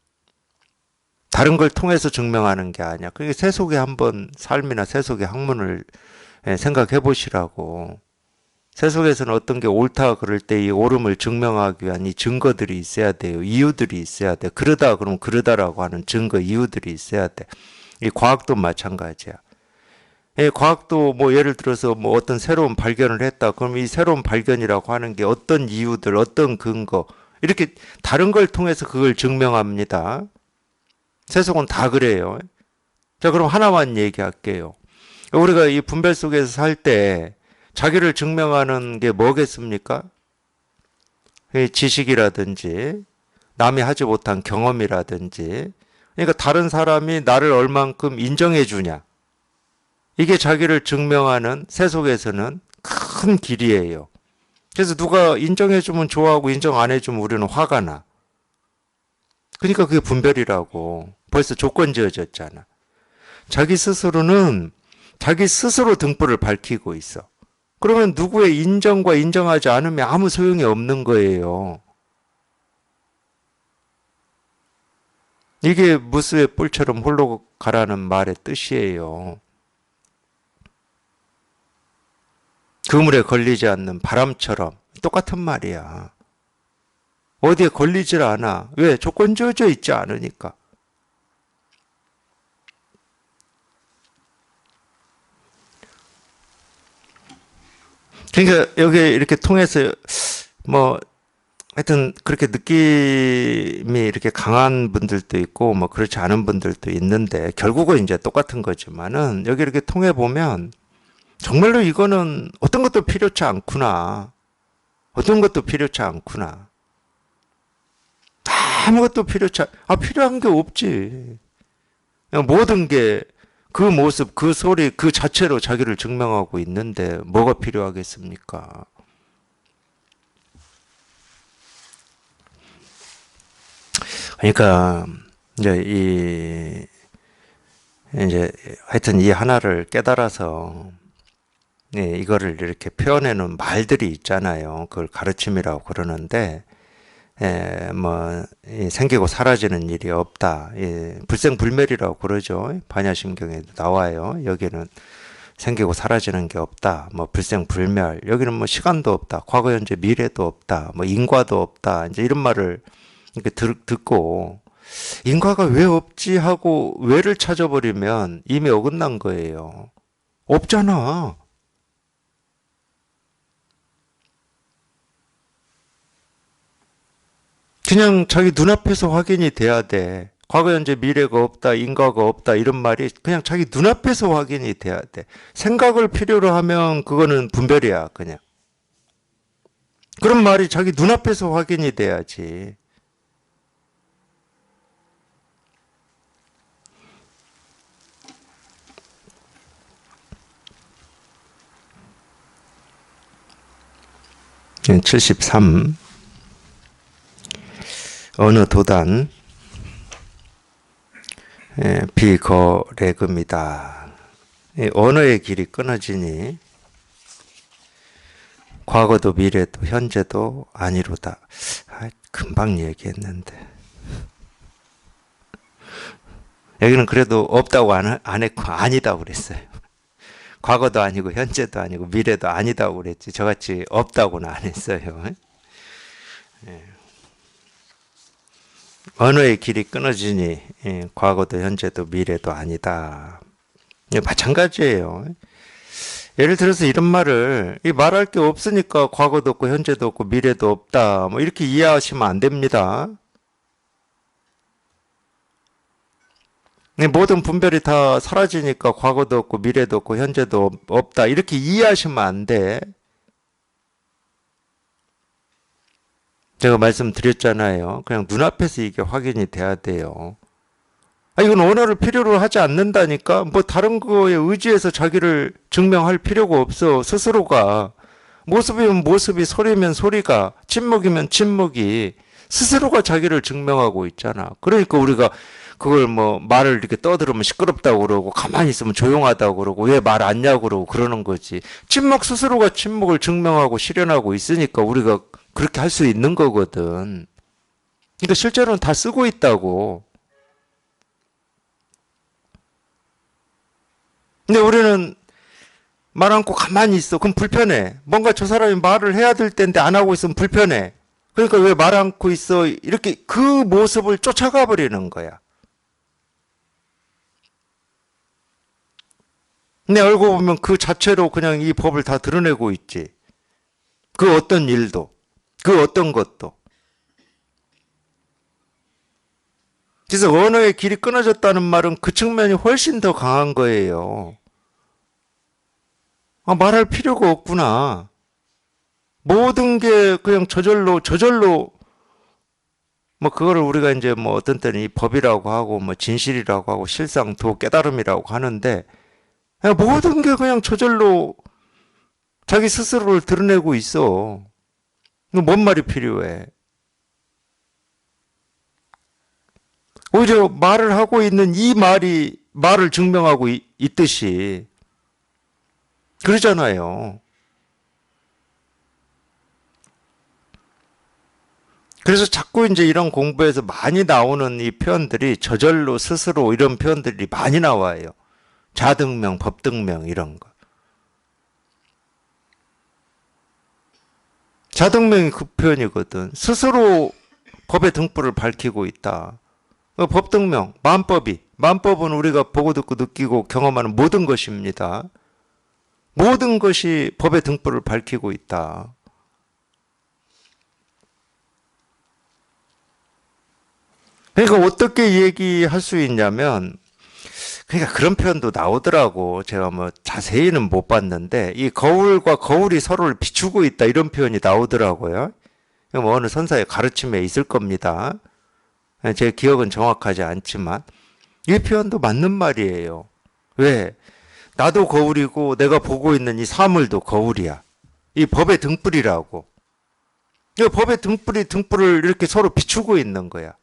다른 걸 통해서 증명하는 게 아니야. 그게 세속의 한번 삶이나 세속의 학문을 생각해 보시라고. 세속에서는 어떤 게 옳다 그럴 때 이 옳음을 증명하기 위한 이 증거들이 있어야 돼요. 이유들이 있어야 돼. 그러다 그러면 그러다라고 하는 증거, 이유들이 있어야 돼. 이 과학도 마찬가지야. 과학도 뭐 예를 들어서 뭐 어떤 새로운 발견을 했다. 그럼 이 새로운 발견이라고 하는 게 어떤 이유들, 어떤 근거, 이렇게 다른 걸 통해서 그걸 증명합니다. 세속은 다 그래요. 자, 그럼 하나만 얘기할게요. 우리가 이 분별 속에서 살 때 자기를 증명하는 게 뭐겠습니까? 지식이라든지 남이 하지 못한 경험이라든지, 그러니까 다른 사람이 나를 얼만큼 인정해 주냐, 이게 자기를 증명하는 세속에서는 큰 길이에요. 그래서 누가 인정해 주면 좋아하고 인정 안 해주면 우리는 화가 나. 그러니까 그게 분별이라고. 벌써 조건 지어졌잖아. 자기 스스로는 자기 스스로 등불을 밝히고 있어. 그러면 누구의 인정과 인정하지 않으면 아무 소용이 없는 거예요. 이게 무수의 뿔처럼 홀로 가라는 말의 뜻이에요. 그물에 걸리지 않는 바람처럼 똑같은 말이야. 어디에 걸리질 않아. 왜? 조건 지어져 있지 않으니까. 그러니까 여기 이렇게 통해서 뭐 하여튼 그렇게 느낌이 이렇게 강한 분들도 있고 뭐 그렇지 않은 분들도 있는데 결국은 이제 똑같은 거지만은 여기 이렇게 통해 보면 정말로 이거는 어떤 것도 필요치 않구나. 어떤 것도 필요치 않구나. 아무것도 필요한 게 없지. 그냥 모든 게 그 모습, 그 소리, 그 자체로 자기를 증명하고 있는데 뭐가 필요하겠습니까? 그러니까 이제 하여튼 이 하나를 깨달아서 이거를 이렇게 표현해놓은 말들이 있잖아요. 그걸 가르침이라고 그러는데, 생기고 사라지는 일이 없다. 불생불멸이라고 그러죠. 반야심경에도 나와요. 여기는 생기고 사라지는 게 없다. 뭐 불생불멸. 여기는 뭐 시간도 없다. 과거, 현재, 미래도 없다. 뭐 인과도 없다. 이제 이런 말을 이렇게 듣고 인과가 왜 없지 하고 왜를 찾아버리면 이미 어긋난 거예요. 없잖아. 그냥 자기 눈앞에서 확인이 돼야 돼. 과거, 현재, 미래가 없다, 인과가 없다, 이런 말이 그냥 자기 눈앞에서 확인이 돼야 돼. 생각을 필요로 하면 그거는 분별이야, 그냥. 그런 말이 자기 눈앞에서 확인이 돼야지. 네, 73. 어느 도단 비거래금이다. 언어의 길이 끊어지니 과거도 미래도 현재도 아니로다. 금방 얘기했는데 여기는 그래도 없다고 안 했고 아니다고 그랬어요. 과거도 아니고 현재도 아니고 미래도 아니다고 그랬지 저같이 없다고는 안 했어요. 언어의 길이 끊어지니 과거도 현재도 미래도 아니다. 마찬가지예요. 예를 들어서 이런 말을 말할 게 없으니까 과거도 없고 현재도 없고 미래도 없다. 뭐 이렇게 이해하시면 안 됩니다. 모든 분별이 다 사라지니까 과거도 없고 미래도 없고 현재도 없다. 이렇게 이해하시면 안 돼. 제가 말씀드렸잖아요. 그냥 눈앞에서 이게 확인이 돼야 돼요. 이건 언어를 필요로 하지 않는다니까? 뭐 다른 거에 의지해서 자기를 증명할 필요가 없어. 스스로가. 모습이면 모습이, 소리면 소리가, 침묵이면 침묵이 스스로가 자기를 증명하고 있잖아. 그러니까 우리가 그걸 뭐 말을 이렇게 떠들으면 시끄럽다고 그러고 가만히 있으면 조용하다고 그러고 왜 말 안 냐고 그러고 그러는 거지. 침묵 스스로가 침묵을 증명하고 실현하고 있으니까 우리가 그렇게 할 수 있는 거거든. 그러니까 실제로는 다 쓰고 있다고. 근데 우리는 말 않고 가만히 있어. 그럼 불편해. 뭔가 저 사람이 말을 해야 될 텐데 안 하고 있으면 불편해. 그러니까 왜 말 않고 있어? 이렇게 그 모습을 쫓아가 버리는 거야. 내 얼굴 보면 그 자체로 그냥 이 법을 다 드러내고 있지. 그 어떤 일도, 그 어떤 것도. 그래서 언어의 길이 끊어졌다는 말은 그 측면이 훨씬 더 강한 거예요. 말할 필요가 없구나. 모든 게 그냥 저절로 뭐 그거를 우리가 이제 뭐 어떤 때는 이 법이라고 하고 뭐 진실이라고 하고 실상도 깨달음이라고 하는데 그냥 모든 게 그냥 저절로 자기 스스로를 드러내고 있어. 뭔 말이 필요해? 오히려 말을 하고 있는 이 말이 말을 증명하고 있듯이 그러잖아요. 그래서 자꾸 이제 이런 공부에서 많이 나오는 이 표현들이 저절로 스스로 이런 표현들이 많이 나와요. 자등명, 법등명 이런 거. 자등명이 그 표현이거든. 스스로 법의 등불을 밝히고 있다. 법등명, 만법은 우리가 보고 듣고 느끼고 경험하는 모든 것입니다. 모든 것이 법의 등불을 밝히고 있다. 그러니까 어떻게 얘기할 수 있냐면, 그러니까 그런 표현도 나오더라고. 제가 뭐 자세히는 못 봤는데, 이 거울과 거울이 서로를 비추고 있다 이런 표현이 나오더라고요. 뭐 어느 선사의 가르침에 있을 겁니다. 제 기억은 정확하지 않지만 이 표현도 맞는 말이에요. 왜? 나도 거울이고 내가 보고 있는 이 사물도 거울이야. 이 법의 등불이라고. 이 법의 등불이 등불을 이렇게 서로 비추고 있는 거야.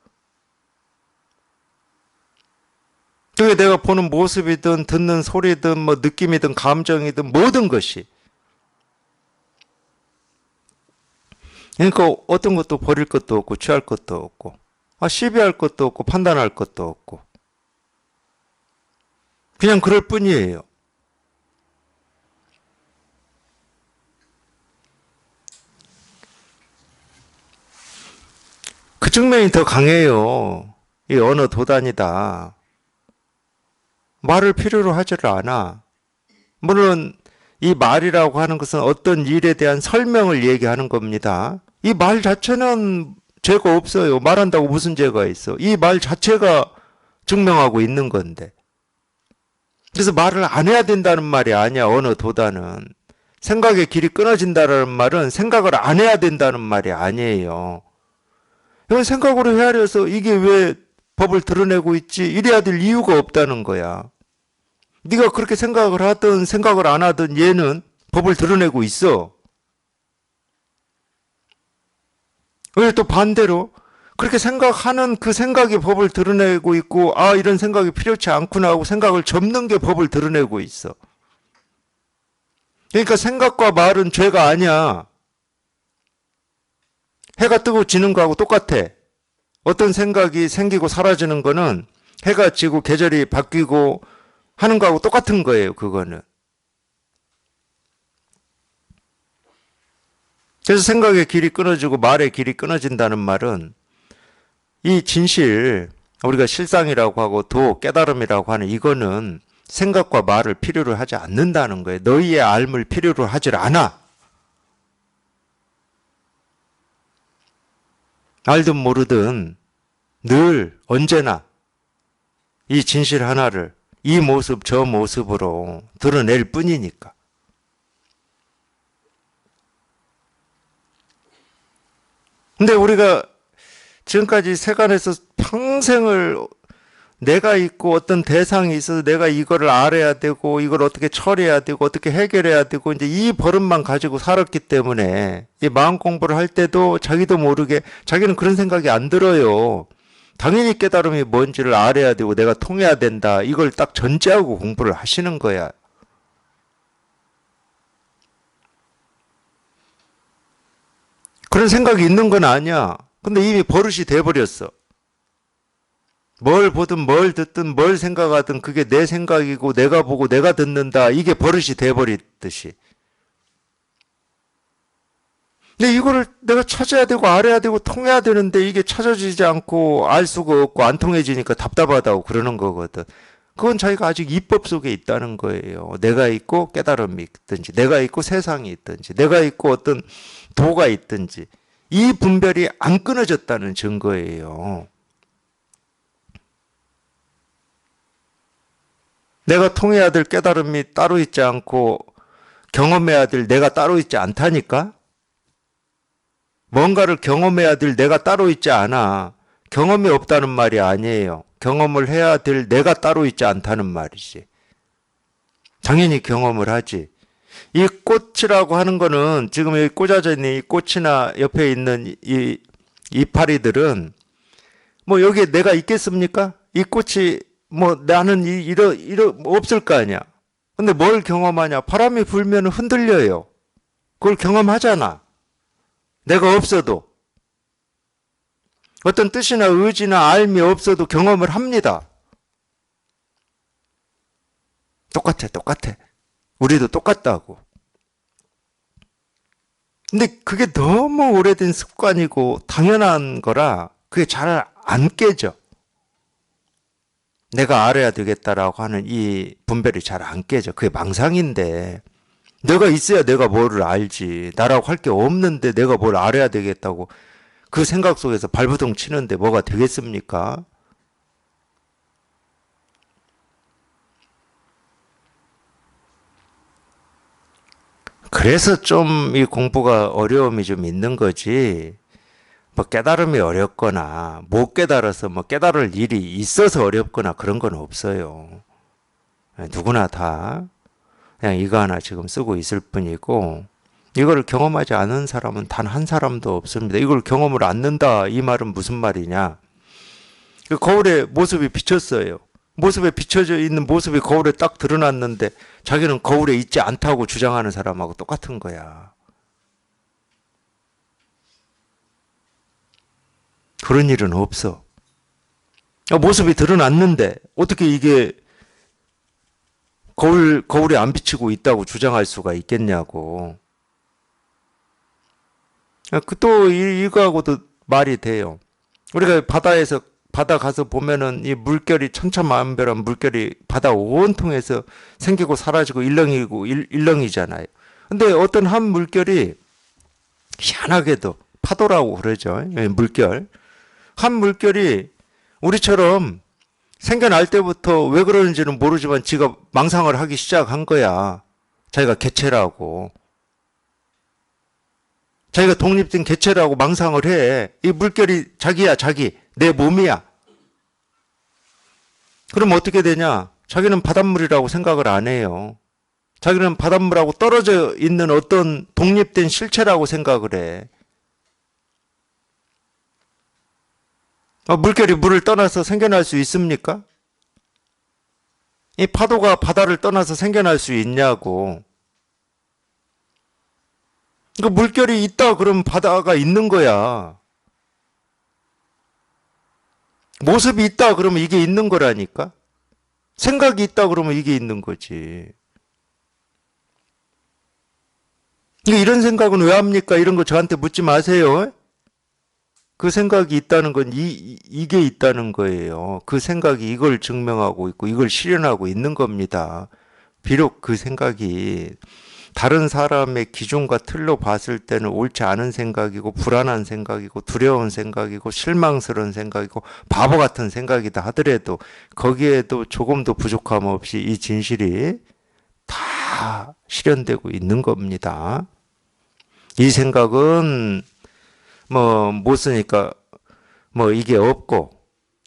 그게 내가 보는 모습이든 듣는 소리든 뭐 느낌이든 감정이든 모든 것이. 그러니까 어떤 것도 버릴 것도 없고 취할 것도 없고 시비할 것도 없고 판단할 것도 없고 그냥 그럴 뿐이에요. 그 측면이 더 강해요. 이 언어 도단이다. 말을 필요로 하지를 않아. 물론 이 말이라고 하는 것은 어떤 일에 대한 설명을 얘기하는 겁니다. 이 말 자체는 죄가 없어요. 말한다고 무슨 죄가 있어. 이 말 자체가 증명하고 있는 건데. 그래서 말을 안 해야 된다는 말이 아니야. 언어 도단은. 생각의 길이 끊어진다는 말은 생각을 안 해야 된다는 말이 아니에요. 이건 생각으로 헤아려서 이게 왜 법을 드러내고 있지? 이래야 될 이유가 없다는 거야. 네가 그렇게 생각을 하든 생각을 안 하든 얘는 법을 드러내고 있어. 왜 또 반대로 그렇게 생각하는 그 생각이 법을 드러내고 있고 이런 생각이 필요치 않구나 하고 생각을 접는 게 법을 드러내고 있어. 그러니까 생각과 말은 죄가 아니야. 해가 뜨고 지는 거하고 똑같아. 어떤 생각이 생기고 사라지는 거는 해가 지고 계절이 바뀌고 하는 거하고 똑같은 거예요, 그거는. 그래서 생각의 길이 끊어지고 말의 길이 끊어진다는 말은 이 진실, 우리가 실상이라고 하고 깨달음이라고 하는 이거는 생각과 말을 필요로 하지 않는다는 거예요. 너희의 알을 필요로 하질 않아. 알든 모르든 늘 언제나 이 진실 하나를 이 모습 저 모습으로 드러낼 뿐이니까. 근데 우리가 지금까지 세간에서 평생을 내가 있고 어떤 대상이 있어서 내가 이거를 알아야 되고 이걸 어떻게 처리해야 되고 어떻게 해결해야 되고 이제 이 버릇만 가지고 살았기 때문에 이 마음 공부를 할 때도 자기도 모르게 자기는 그런 생각이 안 들어요. 당연히 깨달음이 뭔지를 알아야 되고 내가 통해야 된다. 이걸 딱 전제하고 공부를 하시는 거야. 그런 생각이 있는 건 아니야. 근데 이미 버릇이 돼버렸어. 뭘 보든 뭘 듣든 뭘 생각하든 그게 내 생각이고 내가 보고 내가 듣는다. 이게 버릇이 돼버리듯이. 근데 이거를 내가 찾아야 되고 알아야 되고 통해야 되는데 이게 찾아지지 않고 알 수가 없고 안 통해지니까 답답하다고 그러는 거거든. 그건 자기가 아직 입법 속에 있다는 거예요. 내가 있고 깨달음이 있든지 내가 있고 세상이 있든지 내가 있고 어떤 도가 있든지 이 분별이 안 끊어졌다는 증거예요. 내가 통해야 될 깨달음이 따로 있지 않고 경험해야 될 내가 따로 있지 않다니까? 뭔가를 경험해야 될 내가 따로 있지 않아. 경험이 없다는 말이 아니에요. 경험을 해야 될 내가 따로 있지 않다는 말이지. 당연히 경험을 하지. 이 꽃이라고 하는 거는 지금 여기 꽂아져 있는 이 꽃이나 옆에 있는 이 이파리들은 뭐 여기에 내가 있겠습니까? 이 꽃이 뭐 나는 이러 뭐 없을 거 아니야. 근데 뭘 경험하냐? 바람이 불면 흔들려요. 그걸 경험하잖아. 내가 없어도. 어떤 뜻이나 의지나 알미 없어도 경험을 합니다. 똑같아. 우리도 똑같다고. 근데 그게 너무 오래된 습관이고 당연한 거라 그게 잘 안 깨져. 내가 알아야 되겠다라고 하는 이 분별이 잘 안 깨져. 그게 망상인데 내가 있어야 내가 뭐를 알지. 나라고 할 게 없는데 내가 뭘 알아야 되겠다고 그 생각 속에서 발버둥 치는데 뭐가 되겠습니까? 그래서 좀 이 공부가 어려움이 좀 있는 거지. 뭐 깨달음이 어렵거나 못 깨달아서 뭐 깨달을 일이 있어서 어렵거나 그런 건 없어요. 누구나 다 그냥 이거 하나 지금 쓰고 있을 뿐이고 이걸 경험하지 않은 사람은 단 한 사람도 없습니다. 이걸 경험을 않는다 이 말은 무슨 말이냐? 그 거울에 모습이 비쳤어요. 모습에 비춰져 있는 모습이 거울에 딱 드러났는데 자기는 거울에 있지 않다고 주장하는 사람하고 똑같은 거야. 그런 일은 없어. 모습이 드러났는데 어떻게 이게 거울에 안 비치고 있다고 주장할 수가 있겠냐고. 또 이거하고도 말이 돼요. 우리가 바다 가서 보면은 이 물결이 천차만별한 물결이 바다 온통에서 생기고 사라지고 일렁이잖아요. 근데 어떤 한 물결이 희한하게도 파도라고 그러죠. 물결. 한 물결이 우리처럼 생겨날 때부터 왜 그러는지는 모르지만 지가 망상을 하기 시작한 거야. 자기가 개체라고. 자기가 독립된 개체라고 망상을 해. 이 물결이 자기야, 자기. 내 몸이야. 그럼 어떻게 되냐? 자기는 바닷물이라고 생각을 안 해요. 자기는 바닷물하고 떨어져 있는 어떤 독립된 실체라고 생각을 해. 물결이 물을 떠나서 생겨날 수 있습니까? 이 파도가 바다를 떠나서 생겨날 수 있냐고. 그 물결이 있다 그러면 바다가 있는 거야. 모습이 있다 그러면 이게 있는 거라니까. 생각이 있다 그러면 이게 있는 거지. 이런 생각은 왜 합니까? 이런 거 저한테 묻지 마세요. 그 생각이 있다는 건 이게 있다는 거예요. 그 생각이 이걸 증명하고 있고 이걸 실현하고 있는 겁니다. 비록 그 생각이 다른 사람의 기준과 틀로 봤을 때는 옳지 않은 생각이고 불안한 생각이고 두려운 생각이고 실망스러운 생각이고 바보 같은 생각이다 하더라도 거기에도 조금도 부족함 없이 이 진실이 다 실현되고 있는 겁니다. 이 생각은 뭐 못 쓰니까 뭐 이게 없고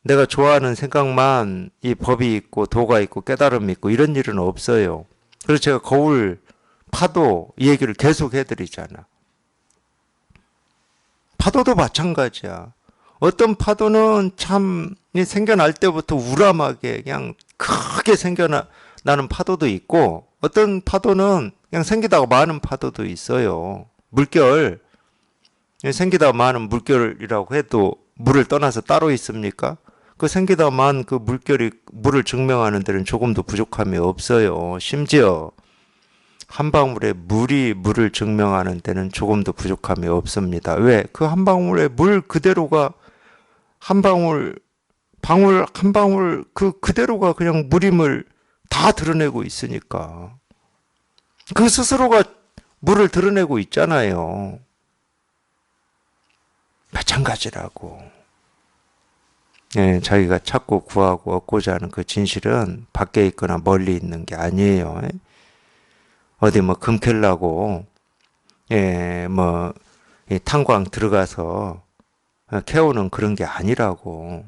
내가 좋아하는 생각만 이 법이 있고 도가 있고 깨달음이 있고 이런 일은 없어요. 그래서 제가 거울 파도 이 얘기를 계속 해드리잖아. 파도도 마찬가지야. 어떤 파도는 참 생겨날 때부터 우람하게 그냥 크게 생겨나는 파도도 있고 어떤 파도는 그냥 생기다가 마는 파도도 있어요. 물결 생기다 마는 물결이라고 해도 물을 떠나서 따로 있습니까? 그 생기다 만 그 물결이 물을 증명하는 데는 조금도 부족함이 없어요. 심지어 한 방울의 물이 물을 증명하는 데는 조금도 부족함이 없습니다. 왜? 그 한 방울의 물 그대로가 한 방울 한 방울 그대로가 그냥 물임을 다 드러내고 있으니까. 그 스스로가 물을 드러내고 있잖아요. 마찬가지라고. 예, 자기가 찾고 구하고 얻고자 하는 그 진실은 밖에 있거나 멀리 있는 게 아니에요. 어디 뭐 금 캘라고, 예, 뭐 이 탄광 들어가서 캐오는 그런 게 아니라고.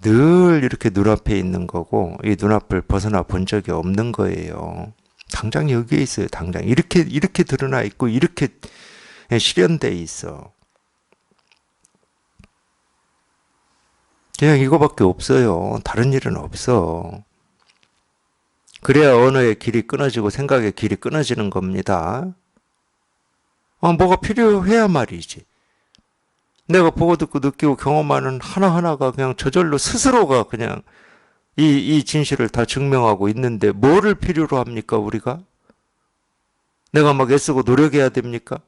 늘 이렇게 눈앞에 있는 거고 이 눈앞을 벗어나 본 적이 없는 거예요. 당장 여기에 있어요. 당장 이렇게 드러나 있고 이렇게 실현돼 있어. 그냥 이거밖에 없어요. 다른 일은 없어. 그래야 언어의 길이 끊어지고 생각의 길이 끊어지는 겁니다. 뭐가 필요해야 말이지. 내가 보고 듣고 느끼고 경험하는 하나하나가 그냥 저절로 스스로가 그냥 이 진실을 다 증명하고 있는데 뭐를 필요로 합니까, 우리가? 내가 막 애쓰고 노력해야 됩니까?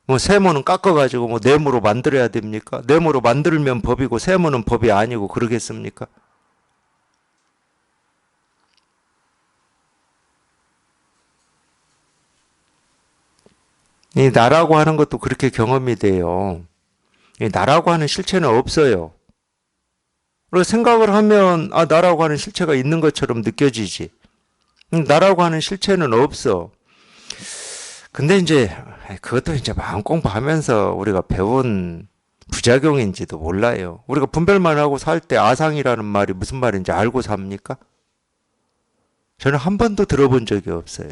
뭐 세모는 깎아가지고 뭐 네모로 만들어야 됩니까? 네모로 만들면 법이고 세모는 법이 아니고 그러겠습니까? 이 나라고 하는 것도 그렇게 경험이 돼요. 이 나라고 하는 실체는 없어요. 그리고 생각을 하면 나라고 하는 실체가 있는 것처럼 느껴지지. 나라고 하는 실체는 없어. 근데 이제 그것도 이제 마음 공부하면서 우리가 배운 부작용인지도 몰라요. 우리가 분별만 하고 살 때 아상이라는 말이 무슨 말인지 알고 삽니까? 저는 한 번도 들어본 적이 없어요.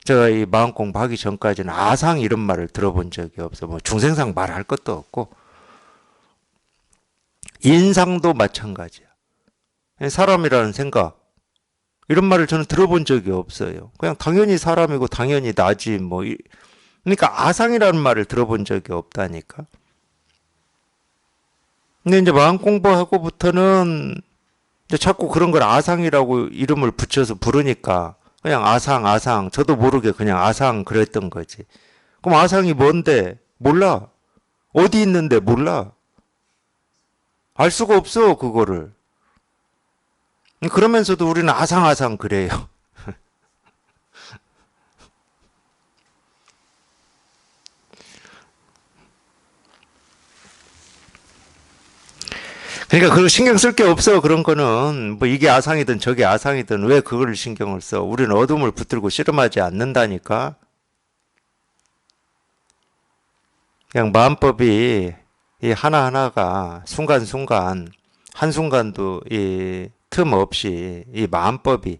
제가 이 마음 공부하기 전까지는 아상 이런 말을 들어본 적이 없어. 뭐 중생상 말할 것도 없고 인상도 마찬가지야. 사람이라는 생각 이런 말을 저는 들어본 적이 없어요. 그냥 당연히 사람이고 당연히 나지 뭐. 그러니까 아상이라는 말을 들어본 적이 없다니까. 근데 이제 마음 공부하고부터는 이제 자꾸 그런 걸 아상이라고 이름을 붙여서 부르니까 그냥 아상 저도 모르게 그냥 아상 그랬던 거지. 그럼 아상이 뭔데? 몰라. 어디 있는데 몰라. 알 수가 없어 그거를. 그러면서도 우리는 아상아상 그래요. 그러니까 그거 신경 쓸 게 없어. 그런 거는 뭐 이게 아상이든 저게 아상이든 왜 그거를 신경을 써. 우리는 어둠을 붙들고 씨름하지 않는다니까. 그냥 마음법이 이 하나하나가 순간순간 한순간도 이 틈 없이 이 마음법이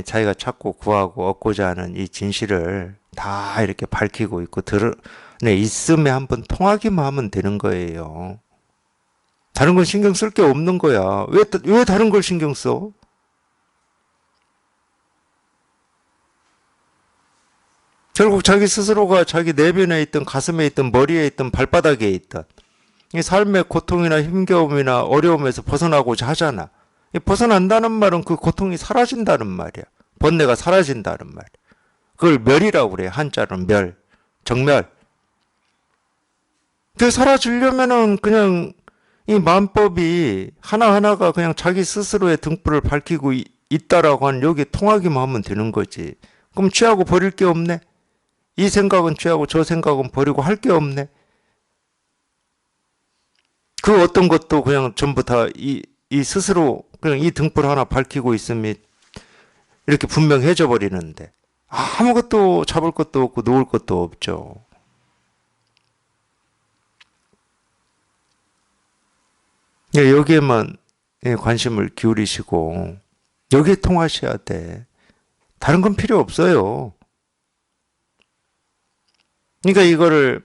자기가 찾고 구하고 얻고자 하는 이 진실을 다 이렇게 밝히고 있고 드러내 있음에 한번 통하기만 하면 되는 거예요. 다른 건 신경 쓸 게 없는 거야. 왜 다른 걸 신경 써? 결국 자기 스스로가 자기 내면에 있든 가슴에 있든 머리에 있든 발바닥에 있든 이 삶의 고통이나 힘겨움이나 어려움에서 벗어나고자 하잖아. 이 벗어난다는 말은 그 고통이 사라진다는 말이야. 번뇌가 사라진다는 말이야. 그걸 멸이라고 그래. 한자로는 멸, 정멸. 그 사라지려면은 그냥 이 마음법이 하나하나가 그냥 자기 스스로의 등불을 밝히고 있다라고 하는 여기에 통하기만 하면 되는 거지. 그럼 취하고 버릴 게 없네? 이 생각은 취하고 저 생각은 버리고 할 게 없네? 그 어떤 것도 그냥 전부 다 이 스스로 그냥 이 등불 하나 밝히고 있으면 이렇게 분명해져 버리는데 아무것도 잡을 것도 없고 놓을 것도 없죠. 여기에만 관심을 기울이시고 여기에 통하셔야 돼. 다른 건 필요 없어요. 그러니까 이거를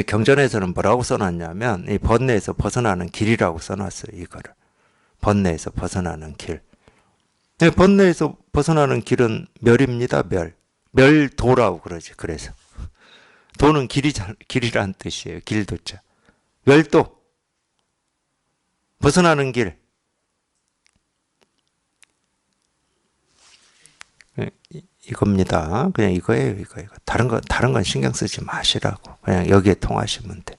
경전에서는 뭐라고 써놨냐면 이 번뇌에서 벗어나는 길이라고 써놨어요. 이거를 번뇌에서 벗어나는 길. 번뇌에서 벗어나는 길은 멸입니다. 멸도라고 그러지. 그래서 도는 길이란 뜻이에요. 길도자. 멸도 벗어나는 길. 이겁니다. 그냥 이거예요. 이거. 다른 건 신경 쓰지 마시라고. 그냥 여기에 통하시면 돼.